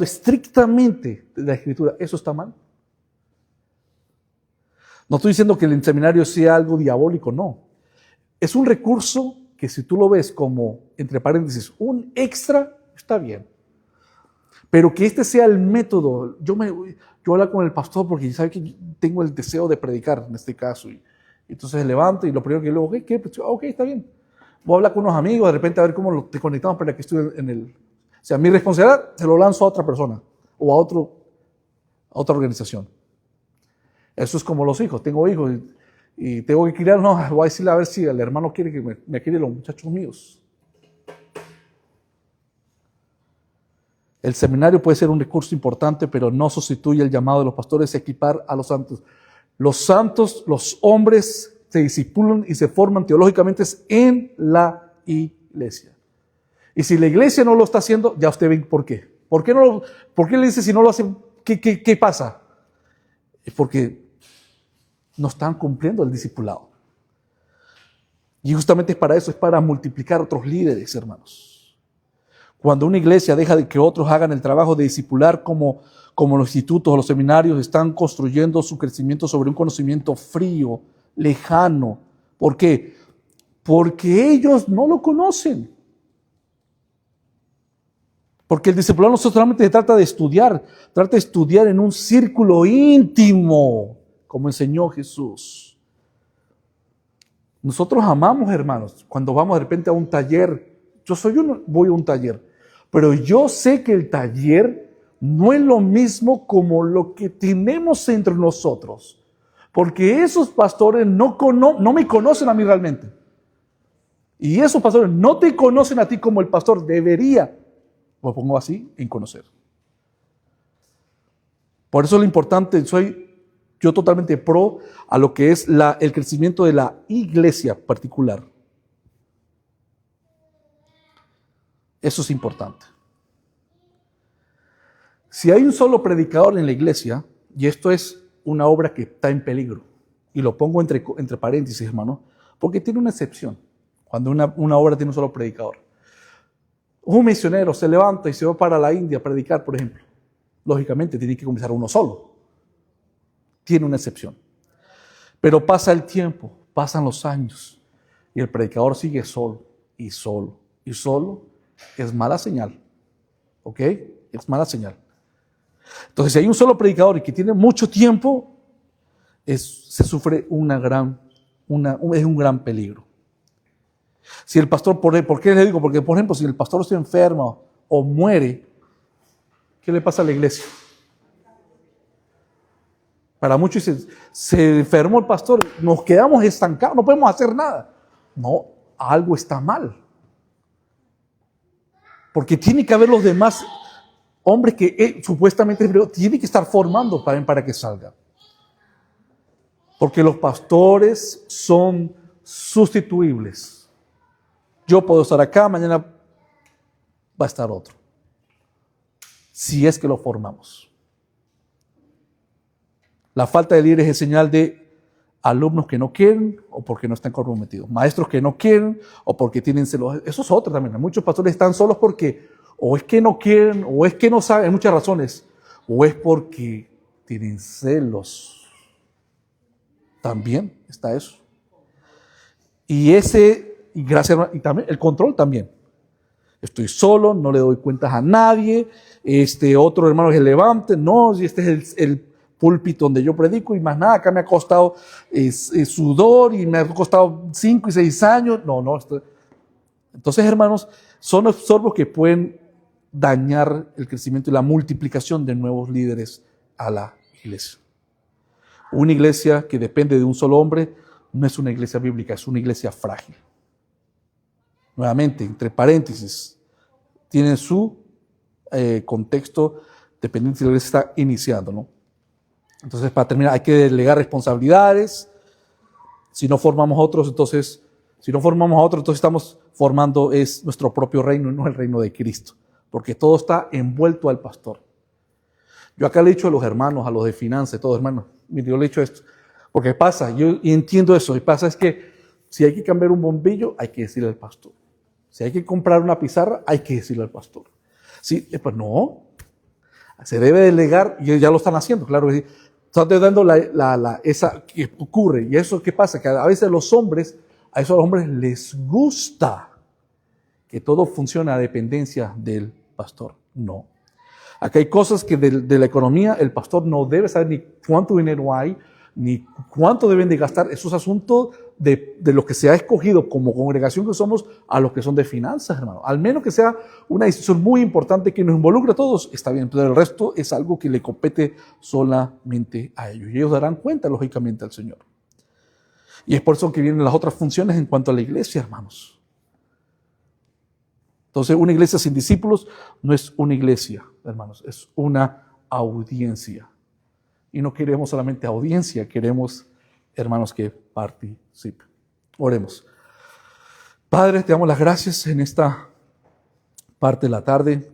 estrictamente de la Escritura, ¿eso está mal? No estoy diciendo que el seminario sea algo diabólico, no. Es un recurso que si tú lo ves como, entre paréntesis, un extra, está bien. Pero que este sea el método. Yo hablo con el pastor porque sabe que tengo el deseo de predicar en este caso. Y entonces levanto y lo primero que le digo, ¿qué? Ok, está bien. Voy a hablar con unos amigos, de repente a ver cómo te conectamos para que estudien en el... O sea, mi responsabilidad se lo lanzo a otra persona o a otra organización. Eso es como los hijos. Tengo hijos y tengo que criar, no, voy a decirle a ver si el hermano quiere que me críe los muchachos míos. El seminario puede ser un recurso importante, pero no sustituye el llamado de los pastores a equipar a los santos. Los santos, los hombres, se discipulan y se forman teológicamente en la iglesia. Y si la iglesia no lo está haciendo, ya usted ve por qué. ¿Por qué le dice si no lo hacen? ¿Qué pasa? Es porque no están cumpliendo el discipulado. Y justamente es para eso, es para multiplicar otros líderes, hermanos. Cuando una iglesia deja de que otros hagan el trabajo de discipular, como los institutos o los seminarios están construyendo su crecimiento sobre un conocimiento frío, lejano. ¿Por qué? Porque ellos no lo conocen. Porque el discipulado no solamente se trata de estudiar en un círculo íntimo, como enseñó Jesús. Nosotros amamos, hermanos, cuando vamos de repente a un taller. Yo voy a un taller, pero yo sé que el taller no es lo mismo como lo que tenemos entre nosotros, porque esos pastores no me conocen a mí realmente, y esos pastores no te conocen a ti como el pastor debería, lo pongo así, en conocer. Por eso lo importante, soy yo totalmente pro a lo que es el crecimiento de la iglesia particular. Eso es importante. Si hay un solo predicador en la iglesia, y esto es una obra que está en peligro, y lo pongo entre paréntesis, hermano, porque tiene una excepción, cuando una obra tiene un solo predicador. Un misionero se levanta y se va para la India a predicar, por ejemplo. Lógicamente tiene que comenzar uno solo. Tiene una excepción. Pero pasa el tiempo, pasan los años, y el predicador sigue solo, y solo, y solo. Es mala señal, ¿ok? Es mala señal. Entonces, si hay un solo predicador y que tiene mucho tiempo, se sufre es un gran peligro. Si el pastor, ¿por qué le digo? Porque, por ejemplo, si el pastor se enferma o muere, ¿qué le pasa a la iglesia? Para muchos se enfermó el pastor, nos quedamos estancados, no podemos hacer nada. No, algo está mal. Porque tiene que haber los demás hombres que supuestamente tiene que estar formando para que salga. Porque los pastores son sustituibles. Yo puedo estar acá, mañana va a estar otro. Si es que lo formamos. La falta de líderes es señal de alumnos que no quieren o porque no están comprometidos. Maestros que no quieren o porque tienen celos. Eso es otro también. Muchos pastores están solos porque o es que no quieren o es que no saben, hay muchas razones. O es porque tienen celos. También está eso. Y también el control también. Estoy solo, no le doy cuentas a nadie. Otro hermano que levante, no, y este es el púlpito donde yo predico y más nada, acá me ha costado sudor y me ha costado 5 y 6 años. Entonces, hermanos, son estorbos que pueden dañar el crecimiento y la multiplicación de nuevos líderes a la iglesia. Una iglesia que depende de un solo hombre no es una iglesia bíblica, es una iglesia frágil. Nuevamente, entre paréntesis, tiene su contexto dependiendo si la iglesia está iniciando, ¿no? Entonces, para terminar, hay que delegar responsabilidades. Si no formamos a otros, entonces estamos formando nuestro propio reino, no el reino de Cristo, porque todo está envuelto al pastor. Yo acá le he dicho a los hermanos, a los de finanzas, todos hermanos, yo le he dicho esto, porque pasa, yo entiendo eso, y pasa es que si hay que cambiar un bombillo, hay que decirle al pastor. Si hay que comprar una pizarra, hay que decirle al pastor. Sí, pues no, se debe delegar, y ya lo están haciendo, claro. Están dando esa que ocurre, y eso que pasa, que a veces a esos hombres les gusta que todo funcione a dependencia del pastor. No. Aquí hay cosas que de la economía el pastor no debe saber ni cuánto dinero hay, ni cuánto deben de gastar. Eso es asunto de lo que se ha escogido como congregación que somos a los que son de finanzas, hermano. Al menos que sea una decisión muy importante que nos involucre a todos, está bien, pero el resto es algo que le compete solamente a ellos. Y ellos darán cuenta, lógicamente, al Señor. Y es por eso que vienen las otras funciones en cuanto a la iglesia, hermanos. Entonces, una iglesia sin discípulos no es una iglesia, hermanos, es una audiencia. Y no queremos solamente audiencia, queremos, hermanos, que participen. Oremos. Padre, te damos las gracias en esta parte de la tarde,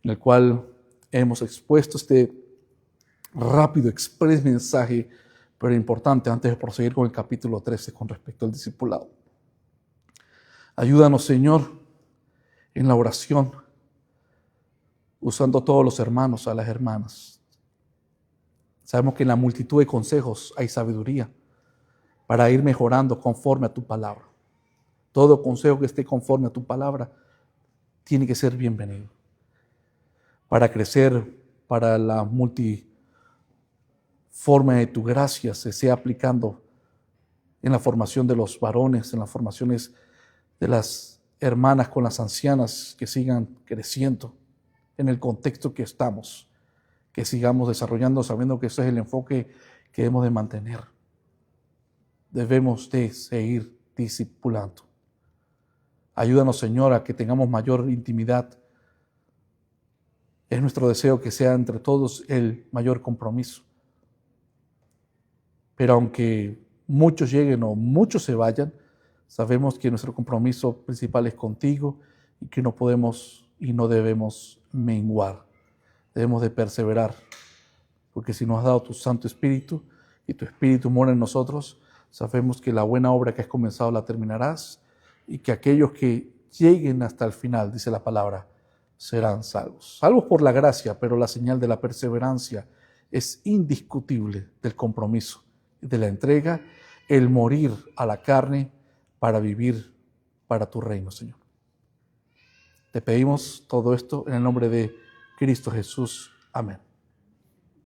en el cual hemos expuesto este rápido, express mensaje, pero importante antes de proseguir con el capítulo 13 con respecto al discipulado. Ayúdanos, Señor, en la oración, usando a todos los hermanos, a las hermanas. Sabemos que en la multitud de consejos hay sabiduría para ir mejorando conforme a tu palabra. Todo consejo que esté conforme a tu palabra tiene que ser bienvenido. Para crecer, para la multiforma de tu gracia se sea aplicando en la formación de los varones, en las formaciones de las hermanas con las ancianas, que sigan creciendo en el contexto que estamos, que sigamos desarrollando sabiendo que ese es el enfoque que debemos de mantener. Debemos de seguir discipulando. Ayúdanos, Señor, a que tengamos mayor intimidad. Es nuestro deseo que sea entre todos el mayor compromiso. Pero aunque muchos lleguen o muchos se vayan, sabemos que nuestro compromiso principal es contigo y que no podemos y no debemos menguar. Debemos de perseverar, porque si nos has dado tu Santo Espíritu y tu Espíritu mora en nosotros, sabemos que la buena obra que has comenzado la terminarás y que aquellos que lleguen hasta el final, dice la palabra, serán salvos. Salvos por la gracia, pero la señal de la perseverancia es indiscutible del compromiso, de la entrega, el morir a la carne para vivir para tu reino, Señor. Te pedimos todo esto en el nombre de Cristo Jesús. Amén.